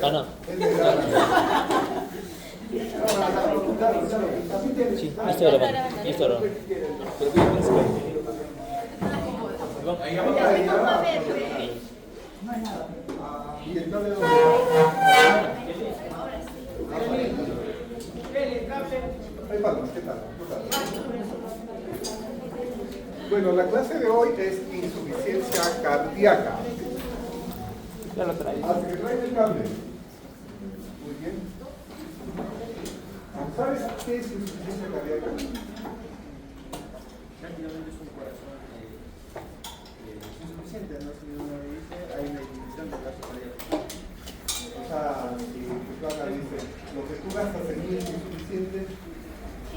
Ah, no. Sí, esto grabando. Esto grabando. Y el cable Hay palmas, ¿qué tal? Bueno, la clase de hoy es insuficiencia cardíaca. Ya lo traes. Hasta que trae el cable. Muy bien. ¿Sabes qué es insuficiencia cardíaca? Prácticamente es un corazón insuficiente, ¿no? Si uno dice, hay una disminución de casos cardíacos. O sea, si tu plata dice, lo que tú gastas en mí es insuficiente,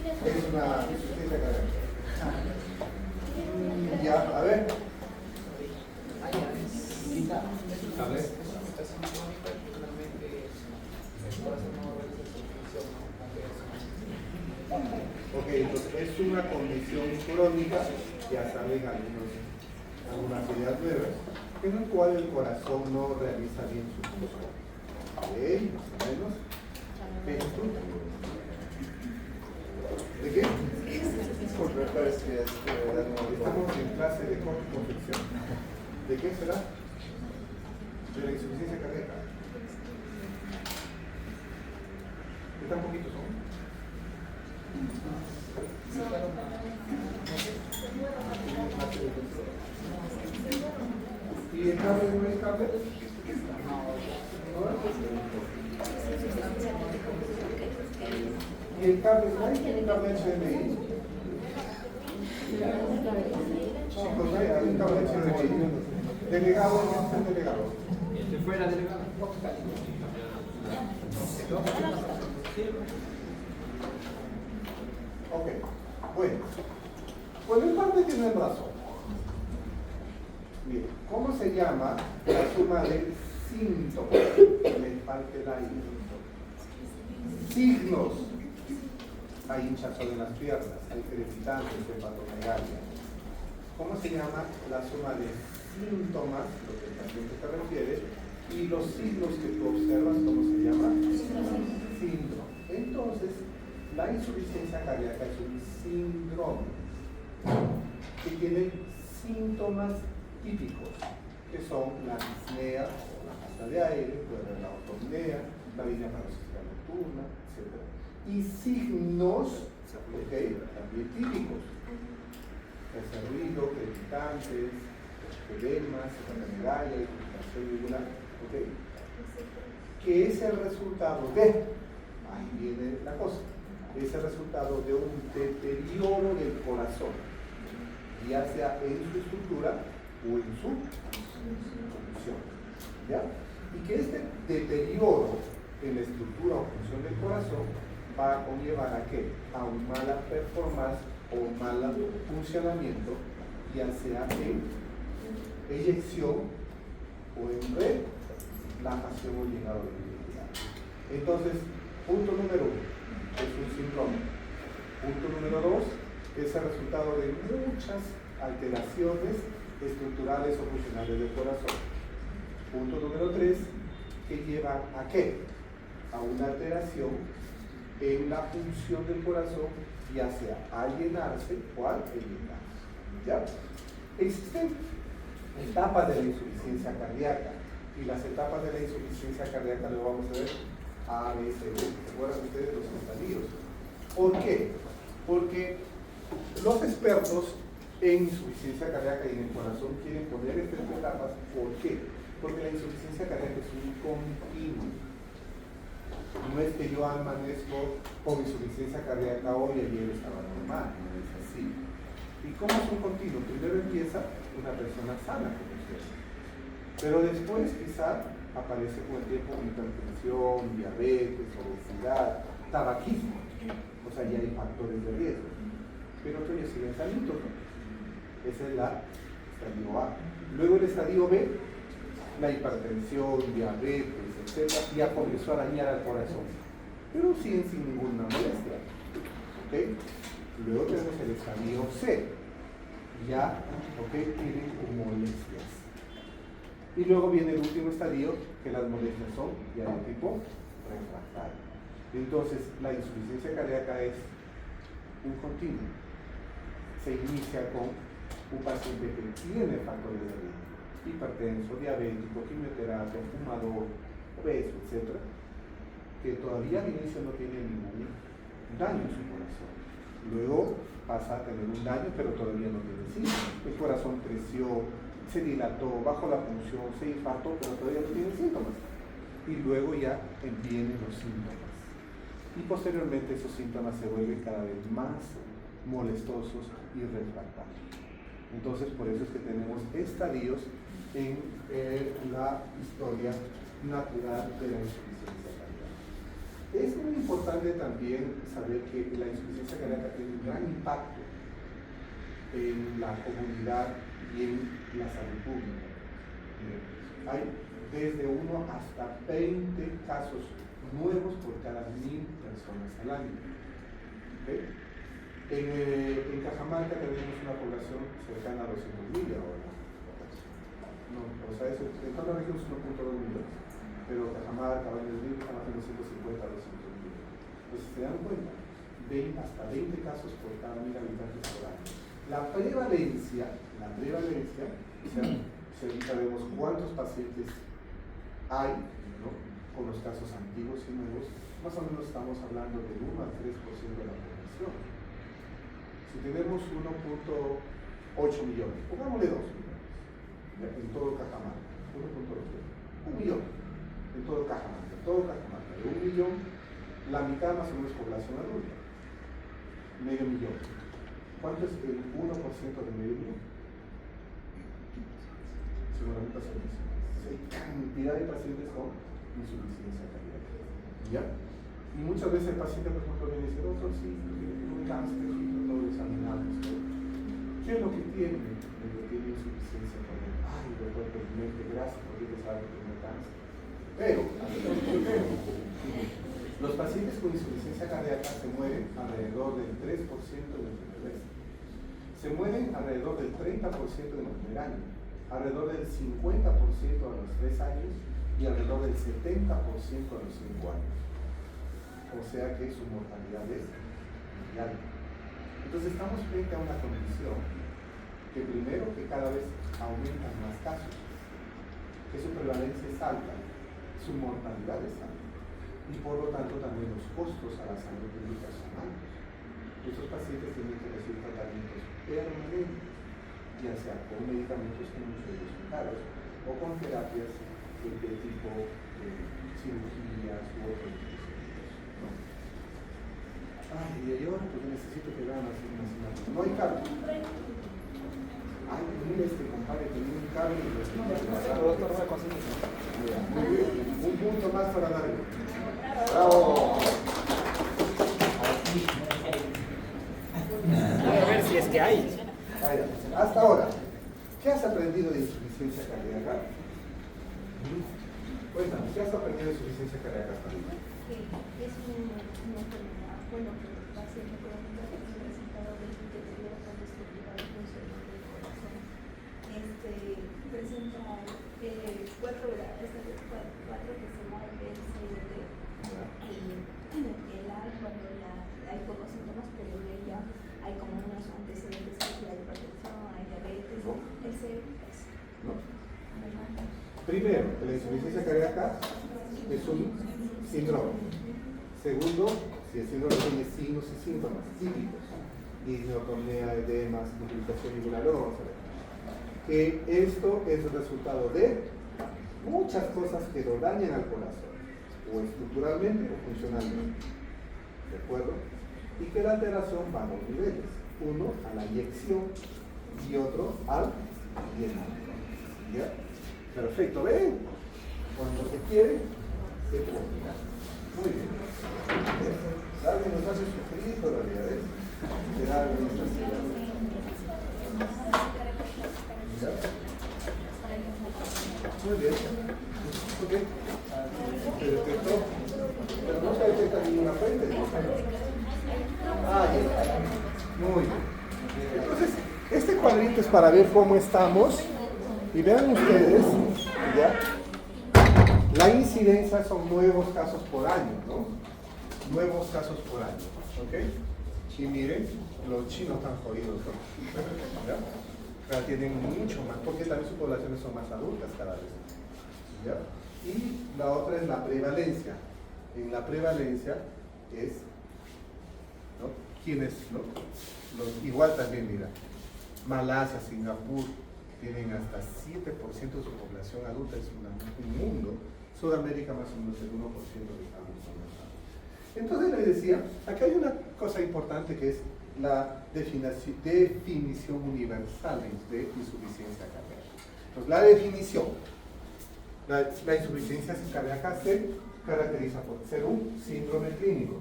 es una insuficiencia cardíaca. Ya, a ver. Ok, entonces es una condición crónica, ya saben algunas ideas nuevas, en el cual el corazón no realiza bien su función. Ok, más o menos. ¿Qué es esto? ¿De qué? Estamos en clase de corte y confección. ¿De qué será? De la insuficiencia cardíaca. ¿Qué tan poquitos son? ¿Y el cable no es cable? ¿Y el cable no hay un cable HDMI? Chicos, hay un cable HDMI. Delegado, ¿no es el delegado? ¿Se fue la delegada? Ok, bueno. Pues en parte tienen razón. Bien, ¿cómo se llama la suma de síntomas? Me falta el aire. Signos. Hay hinchazón en las piernas, hay crepitantes, hepatomegalia. ¿Cómo se llama la suma de síntomas, lo que el paciente te refiere, y los signos que tú observas? ¿Cómo se llama? Síndrome. Entonces, la insuficiencia cardíaca es un síndrome que tiene síntomas típicos, que son la disnea o la falta de aire, puede haber la ortopnea, la línea paroxística nocturna, etc. Y signos, también típicos, ese ruido, crepitantes, edemas, hepatomegalia, infiltración yugular, que es el resultado de, ahí viene la cosa, es el resultado de un deterioro del corazón, ya sea en su estructura o en su función. ¿Ya? Y que este deterioro en la estructura o función del corazón va a conllevar a qué? A un mala performance o mal funcionamiento, ya sea en eyección o en relajación o llegado de movilidad. Entonces, punto número 1 es un síndrome. Punto número 2 es el resultado de muchas alteraciones estructurales o funcionales del corazón. Punto número 3, que lleva a qué? A una alteración en la función del corazón, ya sea a llenarse o a llenarse. ¿Ya? Existen etapas de la insuficiencia cardíaca, y las etapas de la insuficiencia cardíaca lo vamos a ver A, B, C, D. ¿Se acuerdan ustedes los estadios? ¿Por qué? Porque los expertos en insuficiencia cardíaca y en el corazón quieren poner estas etapas. ¿Por qué? Porque la insuficiencia cardíaca es un continuo. No es que yo amanezco con insuficiencia cardíaca hoy y ayer estaba normal, no es así. ¿Y cómo es un continuo? Primero empieza una persona sana como usted, pero después quizá aparece con el tiempo hipertensión, diabetes, obesidad, tabaquismo, o sea, ya hay factores de riesgo, pero todavía siguen saliendo, ¿no? Esa es la estadio A. Luego el estadio B, la hipertensión, diabetes, etc., ya comenzó a dañar al corazón, pero siguen sin ninguna molestia. ¿Okay? Luego tenemos el estadio C, ya tienen molestias. Y luego viene el último estadio, que las molestias son ya de tipo refractario. Entonces, la insuficiencia cardíaca es un continuo. Se inicia con un paciente que tiene factores de riesgo, hipertenso, diabético, quimioterapia, fumador, obeso, etc., que todavía al inicio no tiene ningún daño en su corazón. Luego pasa a tener un daño, pero todavía no tiene síntomas. El corazón creció, se dilató, bajó la función, se infartó, pero todavía no tiene síntomas. Y luego ya vienen los síntomas. Y posteriormente esos síntomas se vuelven cada vez más molestosos y refractarios. Entonces, por eso es que tenemos estadios en la historia natural de la insuficiencia cardíaca. Es muy importante también saber que la insuficiencia cardíaca tiene un gran impacto en la comunidad y en la salud pública. Hay desde 1 hasta 20 casos nuevos por cada 1000 personas al año. ¿Okay? En Cajamarca tenemos una población cercana a 200.000 ahora. No, o sea, en toda la región es 1.2 millones, pero Cajamarca, Valladolid están haciendo 150 a 200.000. Entonces, se dan cuenta, ven hasta 20 casos por cada 1000 habitantes por año. La prevalencia, sabemos cuántos pacientes hay, ¿no?, con los casos antiguos y nuevos, más o menos estamos hablando del 1 al 3% de la población. Si tenemos 1.8 millones, pongámosle 2 millones, ¿ya?, en todo Cajamarca, 1.8, 1 millón, en todo Cajamarca, de 1 millón, la mitad más o menos es población adulta, medio millón. ¿Cuánto es el 1% de medio millón? 50.000 pacientes. Hay cantidad de pacientes con insuficiencia cardíaca, ¿ya? Y muchas veces el paciente, por ejemplo, viene y dice: doctor, sí, tiene un cáncer, todo examinamos, ¿no? ¿Qué es lo que tiene? Tiene insuficiencia cardíaca. Ay, doctor, felizmente, gracias porque te sabe que tiene cáncer. Pero, los pacientes con insuficiencia cardíaca se mueren alrededor del 3% en el primer mes. Se mueren alrededor del 30% en el primer año, alrededor del 50% a los 3 años y alrededor del 70% a los 5 años. O sea que su mortalidad es muy alta. Entonces estamos frente a una condición que primero que cada vez aumentan más casos, que su prevalencia es alta, su mortalidad es alta y por lo tanto también los costos a la salud pública son altos. Estos pacientes tienen que recibir tratamientos permanentes, ya sea con medicamentos que muchos de ellos son caros o con terapias de tipo cirugías u otros tipos de servicios, ¿no? Ay, y ahora pues necesito que vean así una imagen. No hay cable. Ay, mira este compadre, tenía un cable y lo estoy pasando. Muy bien, un punto más para darle. ¡Bravo! A ver si es que hay. Hasta ahora, ¿qué has aprendido de insuficiencia cardíaca? Cuéntanos, ¿qué has aprendido de insuficiencia cardíaca hasta ahora? Que es una enfermedad, bueno, que el paciente crónico es el resultado del deterioro congestional del funcionamiento del corazón. Presenta 4 grados, que se mueve el CLT, el A cuando hay pocos síntomas, pero ya hay como unos antecedentes que hay hipertensión, hay diabetes, el C es. ¿No? Primero, la insuficiencia cardíaca es un síndrome. Segundo, si el síndrome tiene signos y síntomas típicos, disneumonía, edemas, duplicación yugular, vamos a ver, que esto es el resultado de muchas cosas que lo dañan al corazón, o estructuralmente o funcionalmente, ¿de acuerdo? Y que la alteración va a 2 niveles, uno a la inyección y otro al llenado. ¿Ya? Perfecto, ¿ven? Cuando se quiere, se puede. Muy bien. Alguien nos hace sufrir todavía, ¿ves? Será administración. Muy bien. Ok. Se detectó. Pero no se detecta ninguna fuente. Ah, ya. Muy bien. Entonces, este cuadrito es para ver cómo estamos. Y vean ustedes ¿Ya? La incidencia son nuevos casos por año, ¿no? Nuevos casos por año, ¿ok? Y miren, los chinos están jodidos, ¿no? ¿Ya? Pero tienen mucho más, porque también sus poblaciones son más adultas cada vez. ¿Ya? Y la otra es la prevalencia. En la prevalencia es, ¿no? ¿Quiénes, no? Igual también, mira, Malasia, Singapur, tienen hasta 7% de su población adulta, es un mundo. Sudamérica más o menos el 1% de estamos. Entonces les decía, acá hay una cosa importante que es la definición universal de insuficiencia cardíaca. Entonces la definición, la insuficiencia cardíaca se caracteriza por ser un síndrome clínico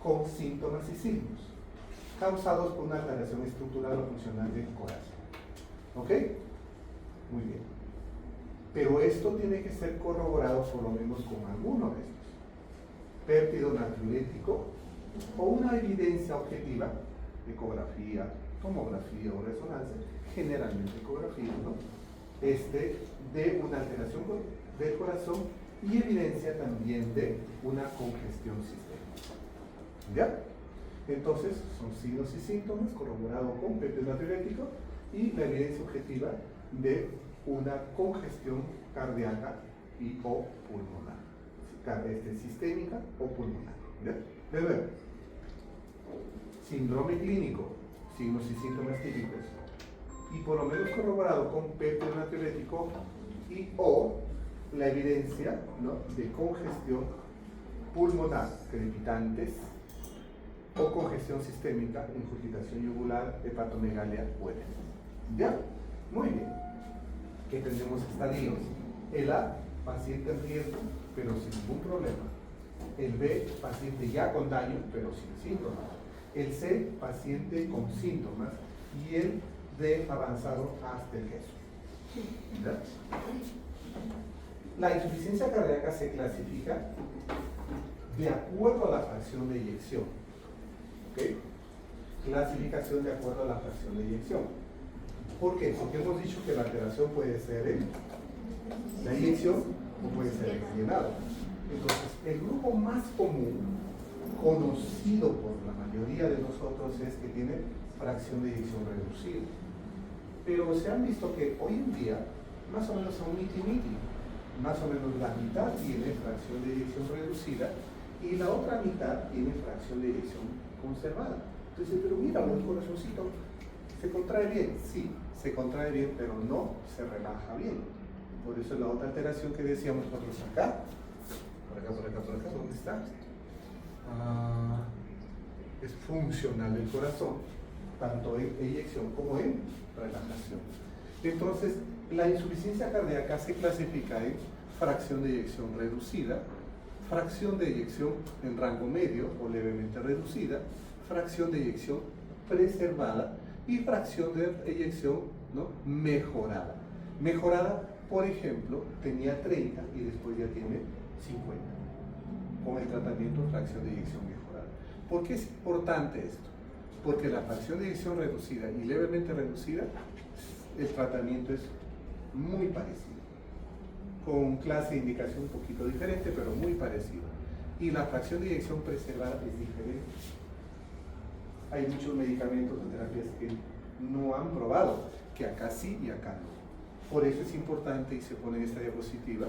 con síntomas y signos causados por una alteración estructural o funcional del corazón. ¿Ok? Muy bien. Pero esto tiene que ser corroborado por lo menos con alguno de estos. Péptido natriurético o una evidencia objetiva, ecografía, tomografía o resonancia, generalmente ecografía, ¿no? De una alteración del corazón y evidencia también de una congestión sistémica. ¿Ya? Entonces, son signos y síntomas corroborados con péptido natriurético y la evidencia objetiva de una congestión cardíaca y o pulmonar, sistémica o pulmonar. ¿Ya? De nuevo, síndrome clínico, signos y síntomas típicos, y por lo menos corroborado con péptido natriurético y o la evidencia, ¿no?, de congestión pulmonar, crepitantes, o congestión sistémica, ingurgitación yugular, hepatomegalia o edema. ¿Ya? Muy bien. ¿Qué tenemos estadios? El A, paciente en riesgo, pero sin ningún problema. El B, paciente ya con daño, pero sin síntomas. El C, paciente con síntomas. Y el D, avanzado hasta el queso. ¿Ya? La insuficiencia cardíaca se clasifica de acuerdo a la fracción de eyección. ¿Ok? Clasificación de acuerdo a la fracción de eyección. ¿Por qué? Porque hemos dicho que la alteración puede ser en la eyección o puede ser en el llenado. Entonces, el grupo más común, conocido por la mayoría de nosotros, es que tiene fracción de eyección reducida. Pero se han visto que hoy en día, más o menos son miti-miti. Más o menos la mitad tiene fracción de eyección reducida y la otra mitad tiene fracción de eyección conservada. Entonces, pero mira, el corazoncito se contrae bien. Sí, se contrae bien, pero no se relaja bien. Por eso la otra alteración que decíamos nosotros acá, por acá, ¿dónde está? Es funcional del corazón, tanto en eyección como en relajación. Entonces, la insuficiencia cardíaca se clasifica en fracción de eyección reducida, fracción de eyección en rango medio o levemente reducida, fracción de eyección preservada y fracción de eyección, ¿no?, mejorada. Mejorada, por ejemplo, tenía 30 y después ya tiene 50 con el tratamiento de fracción de eyección mejorada. ¿Por qué es importante esto? Porque la fracción de eyección reducida y levemente reducida, el tratamiento es muy parecido, con clase de indicación un poquito diferente, pero muy parecido. Y la fracción de eyección preservada es diferente. Hay muchos medicamentos o terapias que no han probado, que acá sí y acá no. Por eso es importante, y se pone en esta diapositiva,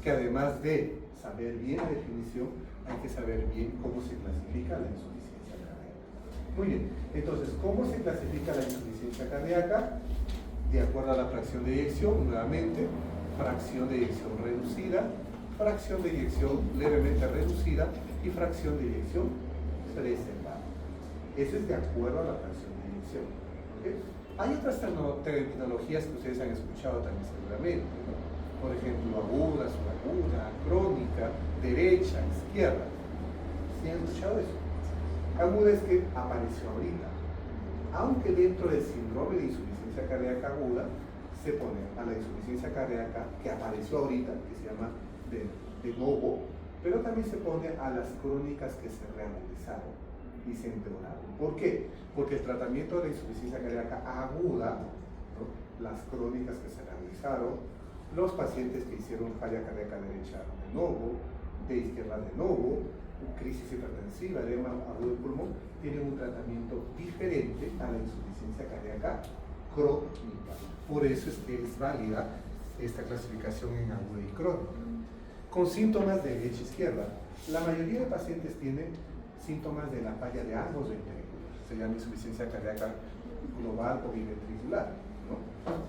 que además de saber bien la definición, hay que saber bien cómo se clasifica la insuficiencia cardíaca. Muy bien, entonces, ¿cómo se clasifica la insuficiencia cardíaca? De acuerdo a la fracción de eyección, nuevamente, fracción de eyección reducida, fracción de eyección levemente reducida y fracción de eyección preservada. Eso es de acuerdo a la fracción de eyección. ¿Okay? Hay otras terminologías que ustedes han escuchado también seguramente, ¿no? Por ejemplo, aguda, subaguda, crónica, derecha, izquierda. ¿Sí han escuchado eso? Aguda es que apareció ahorita. Aunque dentro del síndrome de insuficiencia cardíaca aguda se pone a la insuficiencia cardíaca que apareció ahorita, que se llama de nuevo, pero también se pone a las crónicas que se realizaron y se empeoraron. ¿Por qué? Porque el tratamiento de la insuficiencia cardíaca aguda, ¿no?, las crónicas que se realizaron Los pacientes que hicieron falla cardíaca derecha de nuevo, de izquierda de nuevo, crisis hipertensiva, edema agudo del pulmón, tienen un tratamiento diferente a la insuficiencia cardíaca crónica. Por eso es que es válida esta clasificación en aguda y crónica. Con síntomas de derecha izquierda, la mayoría de pacientes tienen síntomas de la falla de ambos ventrículos, se llama insuficiencia cardíaca global o biventricular, ¿no?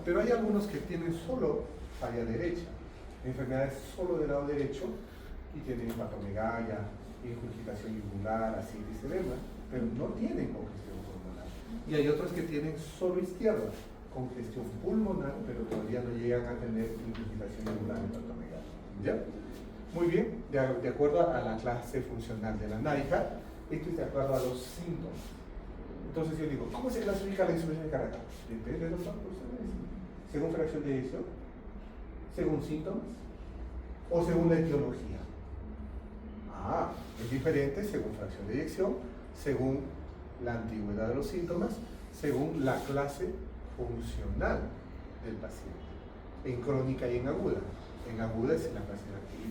Pero hay algunos que tienen solo falla derecha, enfermedades solo del lado derecho y tienen hepatomegalia, ingurgitación yugular, ascitis, edema, pero no tienen congestión pulmonar. Y hay otros que tienen solo izquierda, congestión pulmonar, pero todavía no llegan a tener ingurgitación yugular, hepatomegalia. ¿Ya? Muy bien, de acuerdo a la clase funcional de la NIHA, esto es de acuerdo a los síntomas. Entonces yo digo, ¿cómo se clasifica la insuficiencia cardíaca? Depende de los factores. Según fracción de eyección, según síntomas o según la etiología. Es diferente según fracción de eyección, según la antigüedad de los síntomas, según la clase funcional del paciente, en crónica y en aguda. En aguda es en la clase de la Killing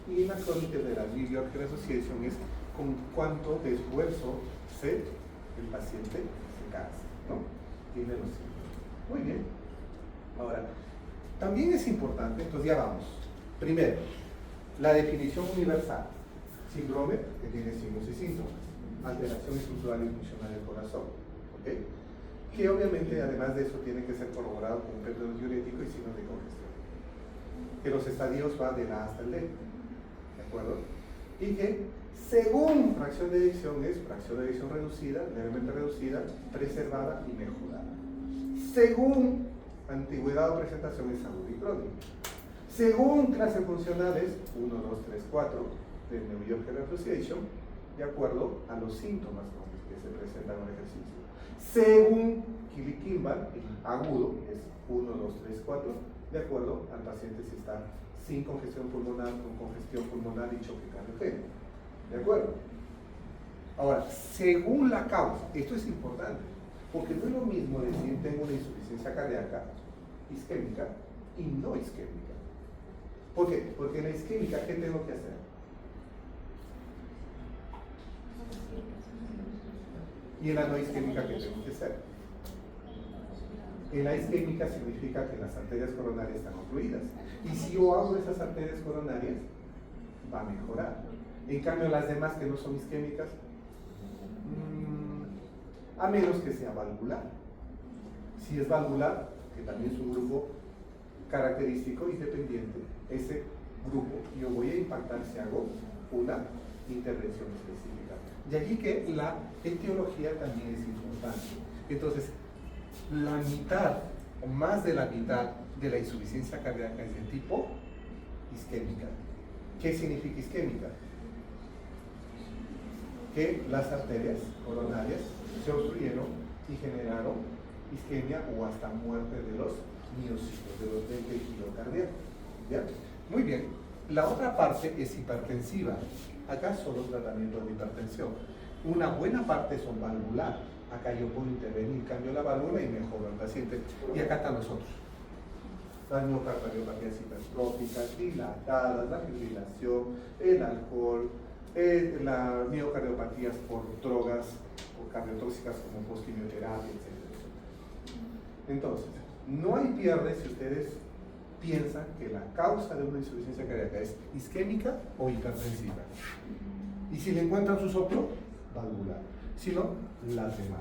y en la crónica de la New York Association es con cuánto de esfuerzo el paciente se cansa, ¿no? Tiene los síntomas. Muy bien. Ahora, también es importante, entonces ya vamos. Primero, la definición universal. Síndrome que tiene signos y síntomas. Alteración estructural y funcional del corazón. ¿Ok? Que obviamente, además de eso, tiene que ser corroborado con un péndulo diurético y signos de congestión. Que los estadios van de la A hasta el D. ¿De acuerdo? Y que según fracción de eyección es fracción de eyección reducida, levemente reducida, preservada y mejorada. Según antigüedad o presentación es aguda y crónica. Según clase funcional es 1, 2, 3, 4 de New York Association, de acuerdo a los síntomas con los que se presentan en el ejercicio. Según Killy-Kimball, el agudo es 1, 2, 3, 4, de acuerdo al paciente si está sin congestión pulmonar, con congestión pulmonar y choque cardiogénico. ¿De acuerdo? Ahora, según la causa, esto es importante, porque no es lo mismo decir tengo una insuficiencia cardíaca isquémica y no isquémica. ¿Por qué? Porque en la isquémica, ¿qué tengo que hacer? Y en la no isquémica, ¿qué tengo que hacer? En la isquémica significa que las arterias coronarias están ocluidas. Y si yo hago esas arterias coronarias, va a mejorar. En cambio, las demás que no son isquémicas, a menos que sea valvular. Si es valvular, que también es un grupo característico y dependiente, ese grupo yo voy a impactar si hago una intervención específica. De allí que la etiología también es importante. Entonces, la mitad o más de la mitad de la insuficiencia cardíaca es de tipo isquémica. ¿Qué significa isquémica? Que las arterias coronarias se obstruyeron y generaron isquemia o hasta muerte de los miocitos, del tejido cardíaco. ¿Ya? Muy bien. La otra parte es hipertensiva. Acá solo tratamiento de hipertensión. Una buena parte son valvular. Acá yo puedo intervenir, cambio la válvula y mejoro al paciente. Y acá están los otros. Las miocardiopatías hipertróficas, dilatadas, la fibrilación, el alcohol, las miocardiopatías por drogas o cardiotóxicas como postquimioterapia, etc. Entonces, no hay pierde si ustedes piensan que la causa de una insuficiencia cardíaca es isquémica o hipertensiva. Y si le encuentran su soplo, valvular. Si no, las demás.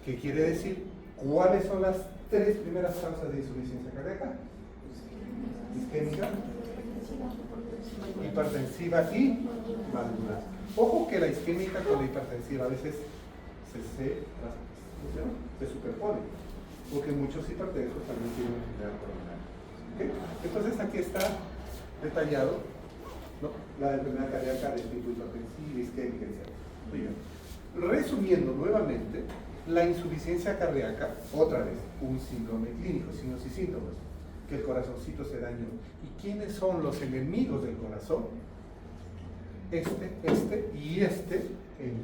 ¿Qué quiere decir? ¿Cuáles son las tres primeras causas de insuficiencia cardíaca? Isquémica, hipertensiva y valvular. Ojo que la isquémica con la hipertensiva a veces se superponen, porque muchos hipertensos también tienen enfermedad coronaria. ¿Okay? Entonces aquí está detallado, ¿no?, la enfermedad cardíaca de tipo hipertensiva, isquémica, etc. Muy bien. Resumiendo nuevamente, la insuficiencia cardíaca, otra vez, un síndrome clínico, signos y síntomas, que el corazoncito se dañó. ¿Y quiénes son los enemigos del corazón? Este en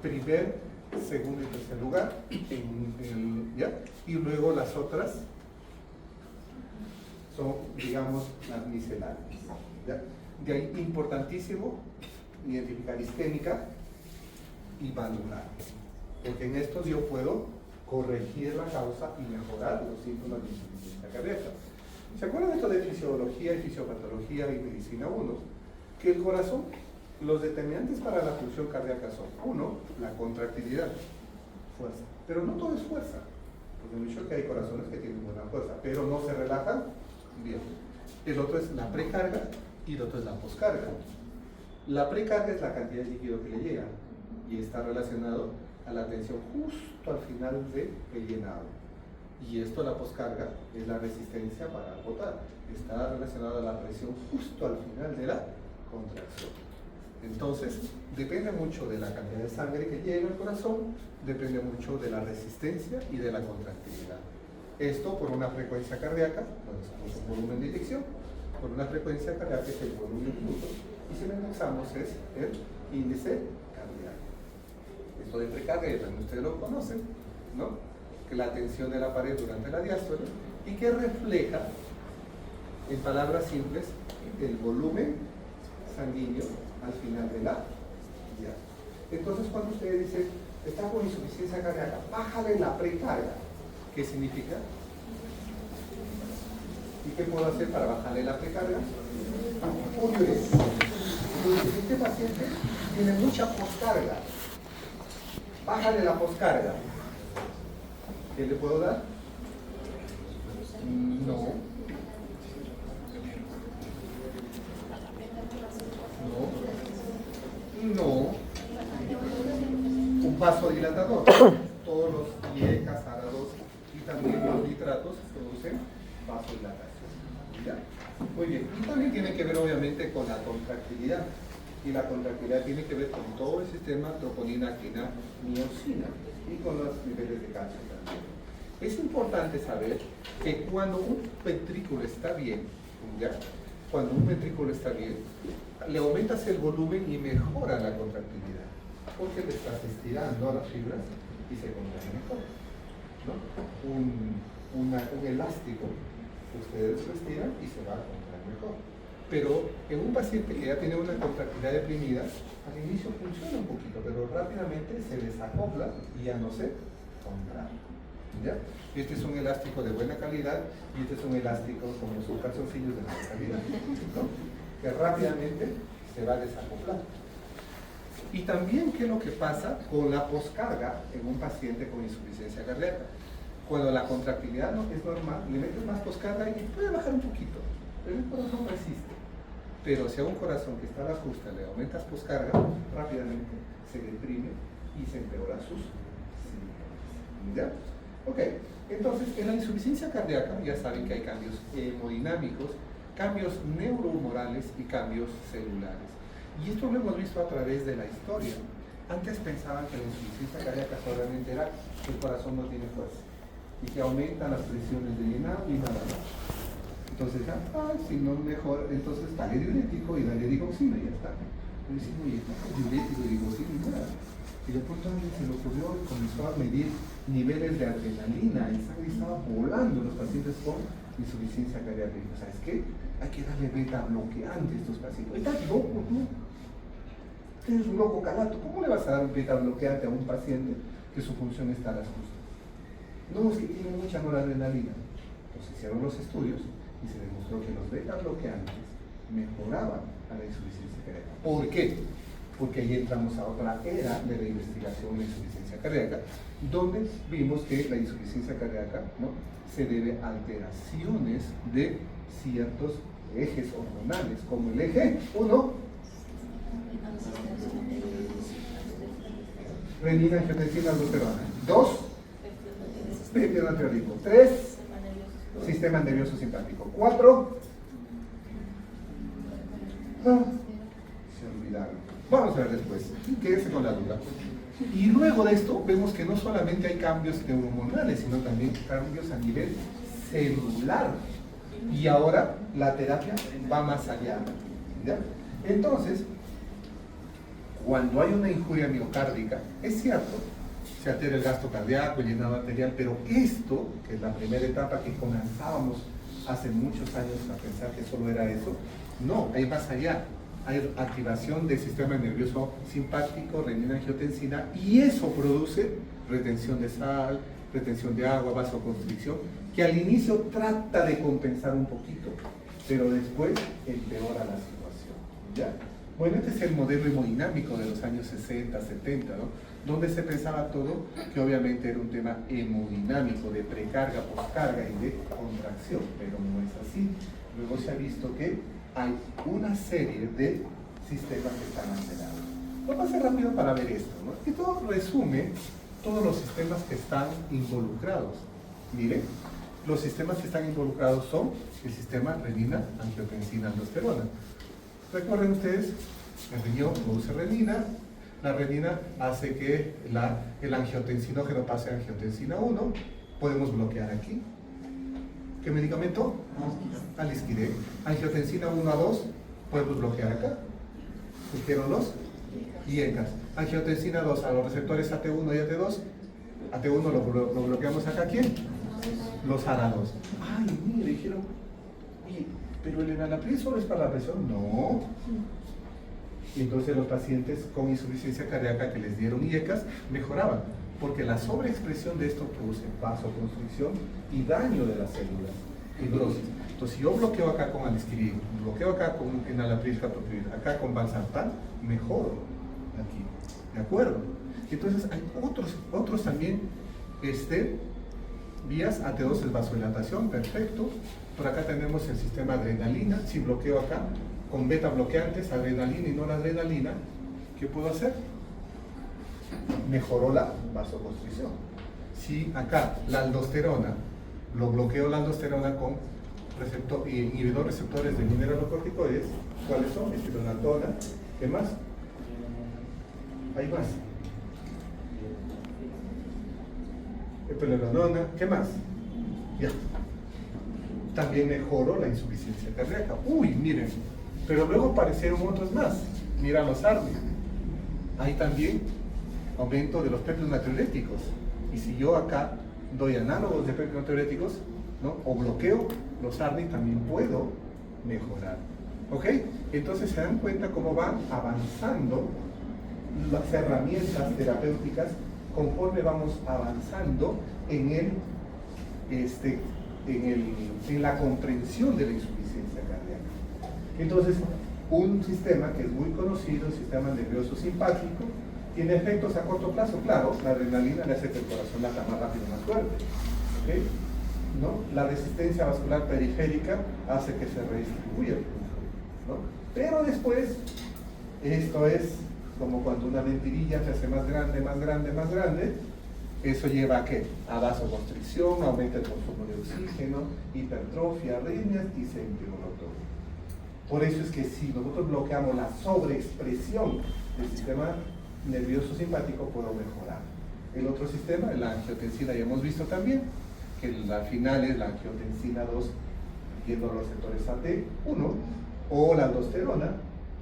primer, segundo y tercer lugar, ¿ya? Y luego las otras son, digamos, las misceláneas. ¿Ya? De ahí importantísimo identificar isquémica y valvular, porque en estos yo puedo corregir la causa y mejorar los síntomas de insuficiencia cardíaca. ¿Se acuerdan esto de fisiología y fisiopatología y medicina 1? Que el corazón, los determinantes para la función cardíaca son, uno, la contractilidad, fuerza, pero no todo es fuerza, porque me he dicho que hay corazones que tienen buena fuerza, pero no se relajan bien. El otro es la precarga y el otro es la poscarga. La precarga es la cantidad de líquido que le llega y está relacionado a la tensión justo al final del llenado. Y esto, la poscarga, es la resistencia para agotar. Está relacionado a la presión justo al final de la contracción. Entonces, depende mucho de la cantidad de sangre que llega al corazón, depende mucho de la resistencia y de la contractilidad. Esto por una frecuencia cardíaca, bueno, es un volumen de inyección, por una frecuencia cardíaca es el volumen bruto, y si lo indexamos es el índice cardíaco. Esto de precarga, ya también ustedes lo conocen, ¿no? Que la tensión de la pared durante la diástole y que refleja, en palabras simples, el volumen sanguíneo al final de la diástole. Entonces, cuando ustedes dicen, está con insuficiencia cardíaca, bájale la precarga, ¿qué significa? ¿Y qué puedo hacer para bajarle la precarga? Muy bien. Entonces, este paciente tiene mucha poscarga. Bájale la poscarga. ¿Qué le puedo dar? No. No. Un vasodilatador. Todos los IECAS, árados y también los nitratos producen vasodilatación. ¿Ya? Muy bien. Y también tiene que ver obviamente con la contractilidad. Y la contractilidad tiene que ver con todo el sistema troponina, quina, miosina y con los niveles de calcio también. Es importante saber que cuando un ventrículo está bien, ¿ya? Cuando un ventrículo está bien, le aumentas el volumen y mejora la contractilidad, porque le estás estirando a las fibras y se contrae mejor, ¿no? Un elástico, ustedes lo estiran y se va a contraer mejor. Pero en un paciente que ya tiene una contractilidad deprimida, al inicio funciona un poquito, pero rápidamente se desacopla y ya no se contrae. ¿Ya? Este es un elástico de buena calidad y este es un elástico como sus calzoncillos de mala calidad, ¿no? Que rápidamente se va a desacoplar. Y también, ¿qué es lo que pasa con la poscarga en un paciente con insuficiencia cardíaca? Cuando la contractilidad no es normal, le metes más poscarga y puede bajar un poquito, pero el corazón resiste. Pero si a un corazón que está a la justa le aumentas poscarga, rápidamente se deprime y se empeora sus síntomas. ¿Ya? Ok, entonces en la insuficiencia cardíaca ya saben que hay cambios hemodinámicos, cambios neurohumorales y cambios celulares. Y esto lo hemos visto a través de la historia. Antes pensaban que la insuficiencia cardíaca solamente era que el corazón no tiene fuerza y que aumentan las presiones de llenado y nada más. Entonces, si no mejor, entonces dale diurético y dale digoxina y ya está. Y dicen, oye, diurético y digoxina y nada. Y de pronto a alguien se le ocurrió y comenzó a medir niveles de adrenalina. El sangre estaba volando los pacientes con insuficiencia cardíaca. Y dijo, ¿sabes qué? Hay que darle beta bloqueante a estos pacientes. ¿Estás loco tú? Tienes un loco calato. ¿Cómo le vas a dar un beta bloqueante a un paciente que su función está a las justas? No, es que tiene mucha noradrenalina. Entonces hicieron los estudios y se demostró que los beta bloqueantes mejoraban a la insuficiencia cardíaca. ¿Por qué? Porque ahí entramos a otra era de la investigación de insuficiencia cardíaca, donde vimos que la insuficiencia cardíaca, ¿no?, se debe a alteraciones de ciertos ejes hormonales, como el eje 1, renina, angiotensina, aldosterona; 2, péptide antiolítico; 3, sistema nervioso simpático; 4, se olvidaron. Vamos a ver después, quédese con la duda. Y luego de esto vemos que no solamente hay cambios neurohormonales, sino también cambios a nivel celular. Y ahora la terapia va más allá, ¿ya? Entonces, cuando hay una injuria miocárdica, es cierto, se altera el gasto cardíaco, el llenado arterial, pero esto, que es la primera etapa que comenzábamos hace muchos años a pensar que solo era eso. No, hay más allá. Hay activación del sistema nervioso simpático, renina-angiotensina, y eso produce retención de sal, retención de agua, vasoconstricción, que al inicio trata de compensar un poquito, pero después empeora la situación, ¿ya? Bueno, este es el modelo hemodinámico de los años 60, 70, ¿no? Donde se pensaba todo que obviamente era un tema hemodinámico, de precarga, poscarga y de contracción, pero no es así. Luego se ha visto que hay una serie de sistemas que están alterados. Vamos a hacer rápido para ver esto, ¿no? Esto resume todos los sistemas que están involucrados. Miren, los sistemas que están involucrados son el sistema renina, angiotensina, aldosterona. Recuerden ustedes, el riñón produce renina, la renina hace que el angiotensinógeno pase a angiotensina 1, podemos bloquear aquí. ¿Qué medicamento? Alisquiré. Angiotensina 1 a 2, podemos bloquear acá. Surgieron los IECAS. Angiotensina 2 a los receptores AT1 y AT2. AT1 lo bloqueamos acá. ¿Quién? Los ARA2. Ay, mire, dijeron, oye, pero el enalapril solo es para la presión. No. Y entonces los pacientes con insuficiencia cardíaca que les dieron IECAS mejoraban, porque la sobreexpresión de esto produce vasoconstricción y daño de las células, fibrosis. Entonces, si yo bloqueo acá con alisquirin, bloqueo acá con enalapril, captopril, acá con valsartán, mejoro aquí, ¿de acuerdo? Entonces, hay otros también, vías AT2 es vasodilatación, perfecto. Por acá tenemos el sistema adrenalina, si bloqueo acá con beta bloqueantes, adrenalina y noradrenalina, ¿qué puedo hacer? Mejoró la vasoconstricción. Si acá la aldosterona, lo bloqueo la aldosterona con inhibidor receptores de mineralocorticoides, ¿cuáles son? Espironolactona, ¿qué más? Hay más. Eplerenona, ¿qué más? Ya. También mejoró la insuficiencia cardíaca. Uy, miren, pero luego aparecieron otros más. Mira los ARNI. Hay también aumento de los péptidos natriuréticos. Y si yo acá doy análogos de péptidos natriuréticos, ¿no? O bloqueo los ARNI, también puedo mejorar. ¿Ok? Entonces se dan cuenta cómo van avanzando las herramientas terapéuticas conforme vamos avanzando en la comprensión de la insuficiencia cardíaca. Entonces, un sistema que es muy conocido, el sistema nervioso simpático, tiene efectos a corto plazo, claro, la adrenalina le hace que el corazón lata más rápido, más fuerte, ¿okay? ¿No? La resistencia vascular periférica hace que se redistribuya el flujo, ¿no? Pero después, esto es como cuando una mentirilla se hace más grande, más grande, más grande, eso lleva a ¿qué? A vasoconstricción, aumenta el consumo de oxígeno, hipertrofia, arritmias y se empeora todo. Por eso es que si nosotros bloqueamos la sobreexpresión del sistema nervioso simpático, puedo mejorar. El otro sistema, la angiotensina, ya hemos visto también, que la final es la angiotensina 2, yendo a los receptores AT1, o la aldosterona,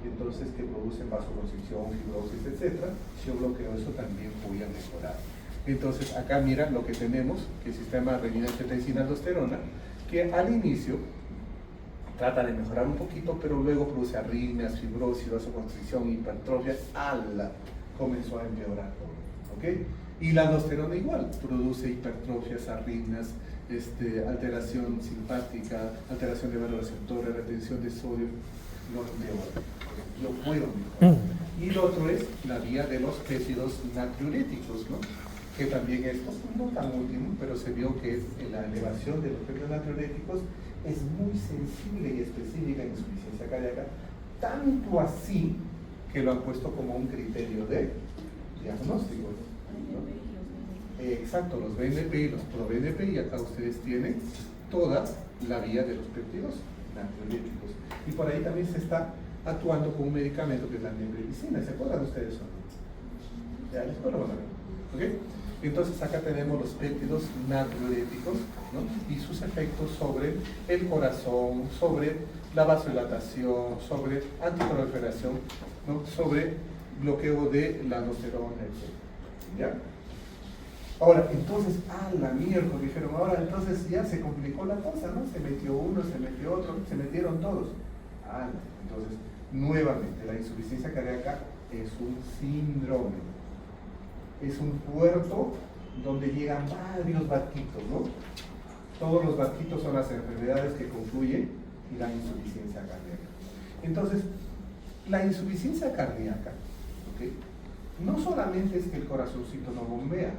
entonces que producen vasoconstricción, fibrosis, etc. Si yo bloqueo eso, también voy a mejorar. Entonces, acá mira lo que tenemos, que el sistema renina-angiotensina-aldosterona, que al inicio trata de mejorar un poquito, pero luego produce arritmias, fibrosis, vasoconstricción, hipertrofia, comenzó a empeorar todo, ¿ok? Y la aldosterona igual, produce hipertrofias, arritmias, alteración simpática, alteración de vasoreceptores, retención de sodio, lo puedo mejorar. Y lo otro es la vía de los péptidos natriuréticos, ¿no? Que también esto no tan último, pero se vio que la elevación de los péptidos natriuréticos es muy sensible y específica en insuficiencia cardíaca, tanto así que lo han puesto como un criterio de diagnóstico, ¿no? Exacto, los BNP y los pro-BNP, y acá ustedes tienen toda la vía de los péptidos natriuréticos. Y por ahí también se está actuando con un medicamento que es la neprilicina. ¿Se acuerdan ustedes eso? Ya, después lo van a ver. ¿Ok? Entonces acá tenemos los péptidos natriuréticos, ¿no? Y sus efectos sobre el corazón, sobre la vasodilatación, sobre antiproliferación, ¿no? Sobre bloqueo de la aldosterona, etc. ¿Ya? Ahora, entonces, la miércoles dijeron, ahora entonces ya se complicó la cosa, ¿no? Se metió uno, se metió otro, se metieron todos. Entonces, nuevamente, la insuficiencia cardíaca es un síndrome. Es un puerto donde llegan varios barquitos, ¿no? Todos los barquitos son las enfermedades que concluyen y la insuficiencia cardíaca. Entonces, la insuficiencia cardíaca, ¿okay? No solamente es que el corazoncito no bombea,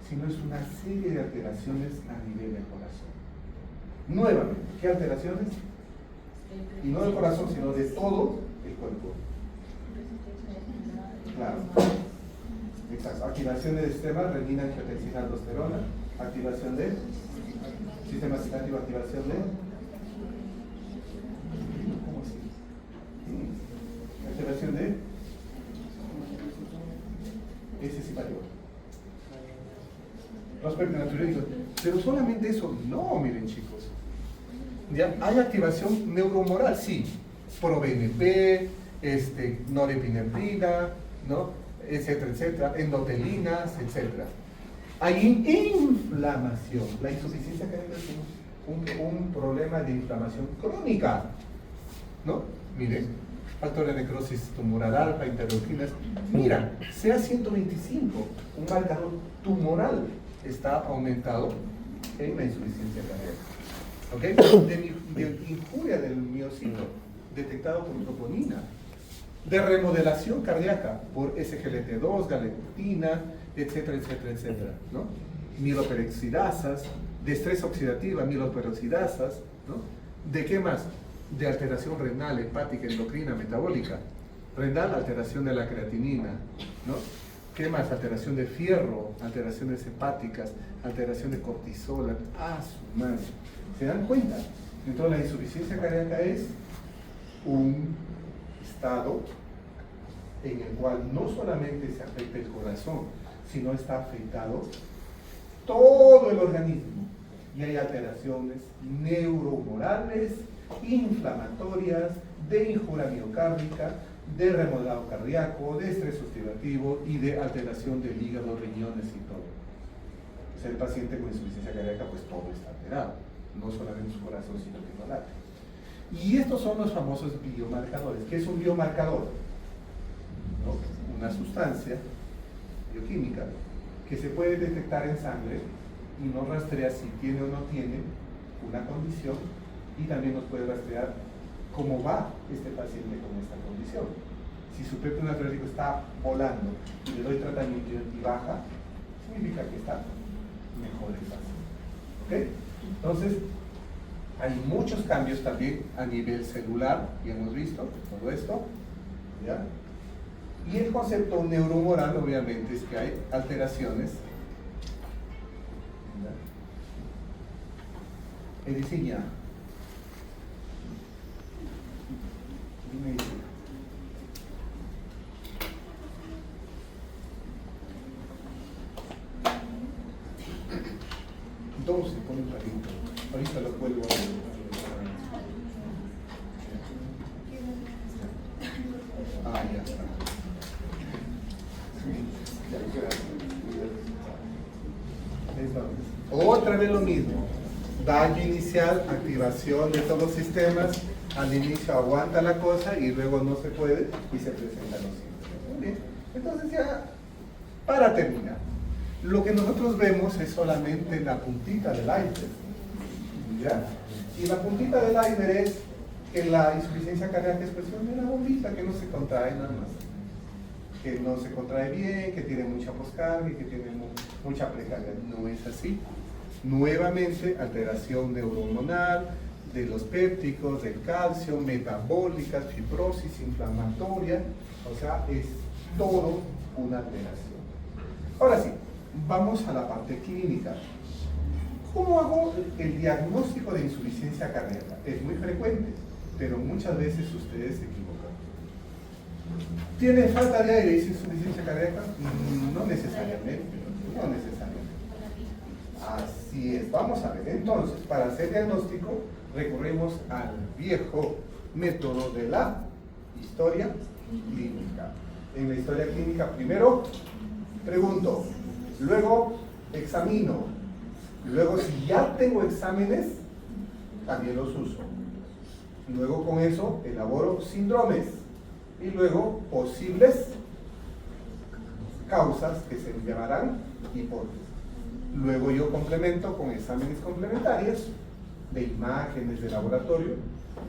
sino es una serie de alteraciones a nivel del corazón. Nuevamente, ¿qué alteraciones? Y no del corazón, sino de todo el cuerpo. Claro. Exacto. Activación del sistema renina, angiotensina, aldosterona. Activación del sistema excitativo, activación de... ¿Cómo así? Activación de... Ese sí vale. Los peptidonatriuréticos. Pero solamente eso, no, miren chicos. ¿Ya? ¿Hay activación neuromoral? Sí. ProBNP, norepinefrina, ¿no? Etcétera, etcétera, endotelinas, etcétera. Hay inflamación. La insuficiencia cardíaca es un problema de inflamación crónica, ¿no? Miren, factor de necrosis tumoral alfa, interleuquinas. Mira, CA125, un marcador tumoral, está aumentado en la insuficiencia cardíaca. ¿Ok? De injuria del miocito, detectado por troponina. De remodelación cardíaca por SGLT2, galectina, etcétera, etcétera, etcétera, ¿no? Mieloperoxidasas, de estrés oxidativa, mieloperoxidasas, ¿no? ¿De qué más? De alteración renal, hepática, endocrina, metabólica. Renal, alteración de la creatinina, ¿no? ¿Qué más? Alteración de fierro, alteraciones hepáticas, alteración de cortisol, su madre. ¿Se dan cuenta? Entonces la insuficiencia cardíaca es un estado en el cual no solamente se afecta el corazón, sino está afectado todo el organismo. Y hay alteraciones neuromorales, inflamatorias, de injuria miocárdica, de remodelado cardíaco, de estrés oxidativo y de alteración del hígado, riñones y todo. O sea, el paciente con insuficiencia cardíaca, pues todo está alterado, no solamente su corazón, sino que no late. Y estos son los famosos biomarcadores. ¿Qué es un biomarcador? ¿No? Una sustancia bioquímica que se puede detectar en sangre y nos rastrea si tiene o no tiene una condición, y también nos puede rastrear cómo va este paciente con esta condición. Si su péptido natriúrico está volando y le doy tratamiento y baja, significa que está mejor el paciente. ¿Ok? Entonces, hay muchos cambios también a nivel celular, ya hemos visto todo esto, ¿ya? Y el concepto neuromoral, obviamente, es que hay alteraciones. Ediciña. Dime, Ediciña. 12, pon un palito. Ahorita lo vuelvo a ver. Ya está. Otra vez lo mismo. Daño inicial, activación de todos los sistemas. Al inicio aguanta la cosa y luego no se puede y se presentan los síntomas. Muy bien. Entonces ya, para terminar, lo que nosotros vemos es solamente la puntita del iceberg. ¿Ya? Y la puntita del iceberg es que la insuficiencia cardíaca es cuestión de una bombita que no se contrae nada más. Que no se contrae bien, que tiene mucha poscarga, que tiene mucha precarga. No es así. Nuevamente, alteración neurohormonal, de los pépticos, del calcio, metabólicas, fibrosis inflamatoria, o sea, es todo una alteración. Ahora sí, vamos a la parte clínica. ¿Cómo hago el diagnóstico de insuficiencia cardíaca? Es muy frecuente, pero muchas veces ustedes se equivocan. ¿Tiene falta de aire y es insuficiencia cardíaca? No necesariamente, no necesariamente. Así es, vamos a ver. Entonces, para hacer diagnóstico, recurrimos al viejo método de la historia clínica. En la historia clínica, primero pregunto, luego examino. Luego, si ya tengo exámenes, también los uso. Luego con eso elaboro síndromes y luego posibles causas que se llamarán hipótesis. Luego yo complemento con exámenes complementarios de imágenes de laboratorio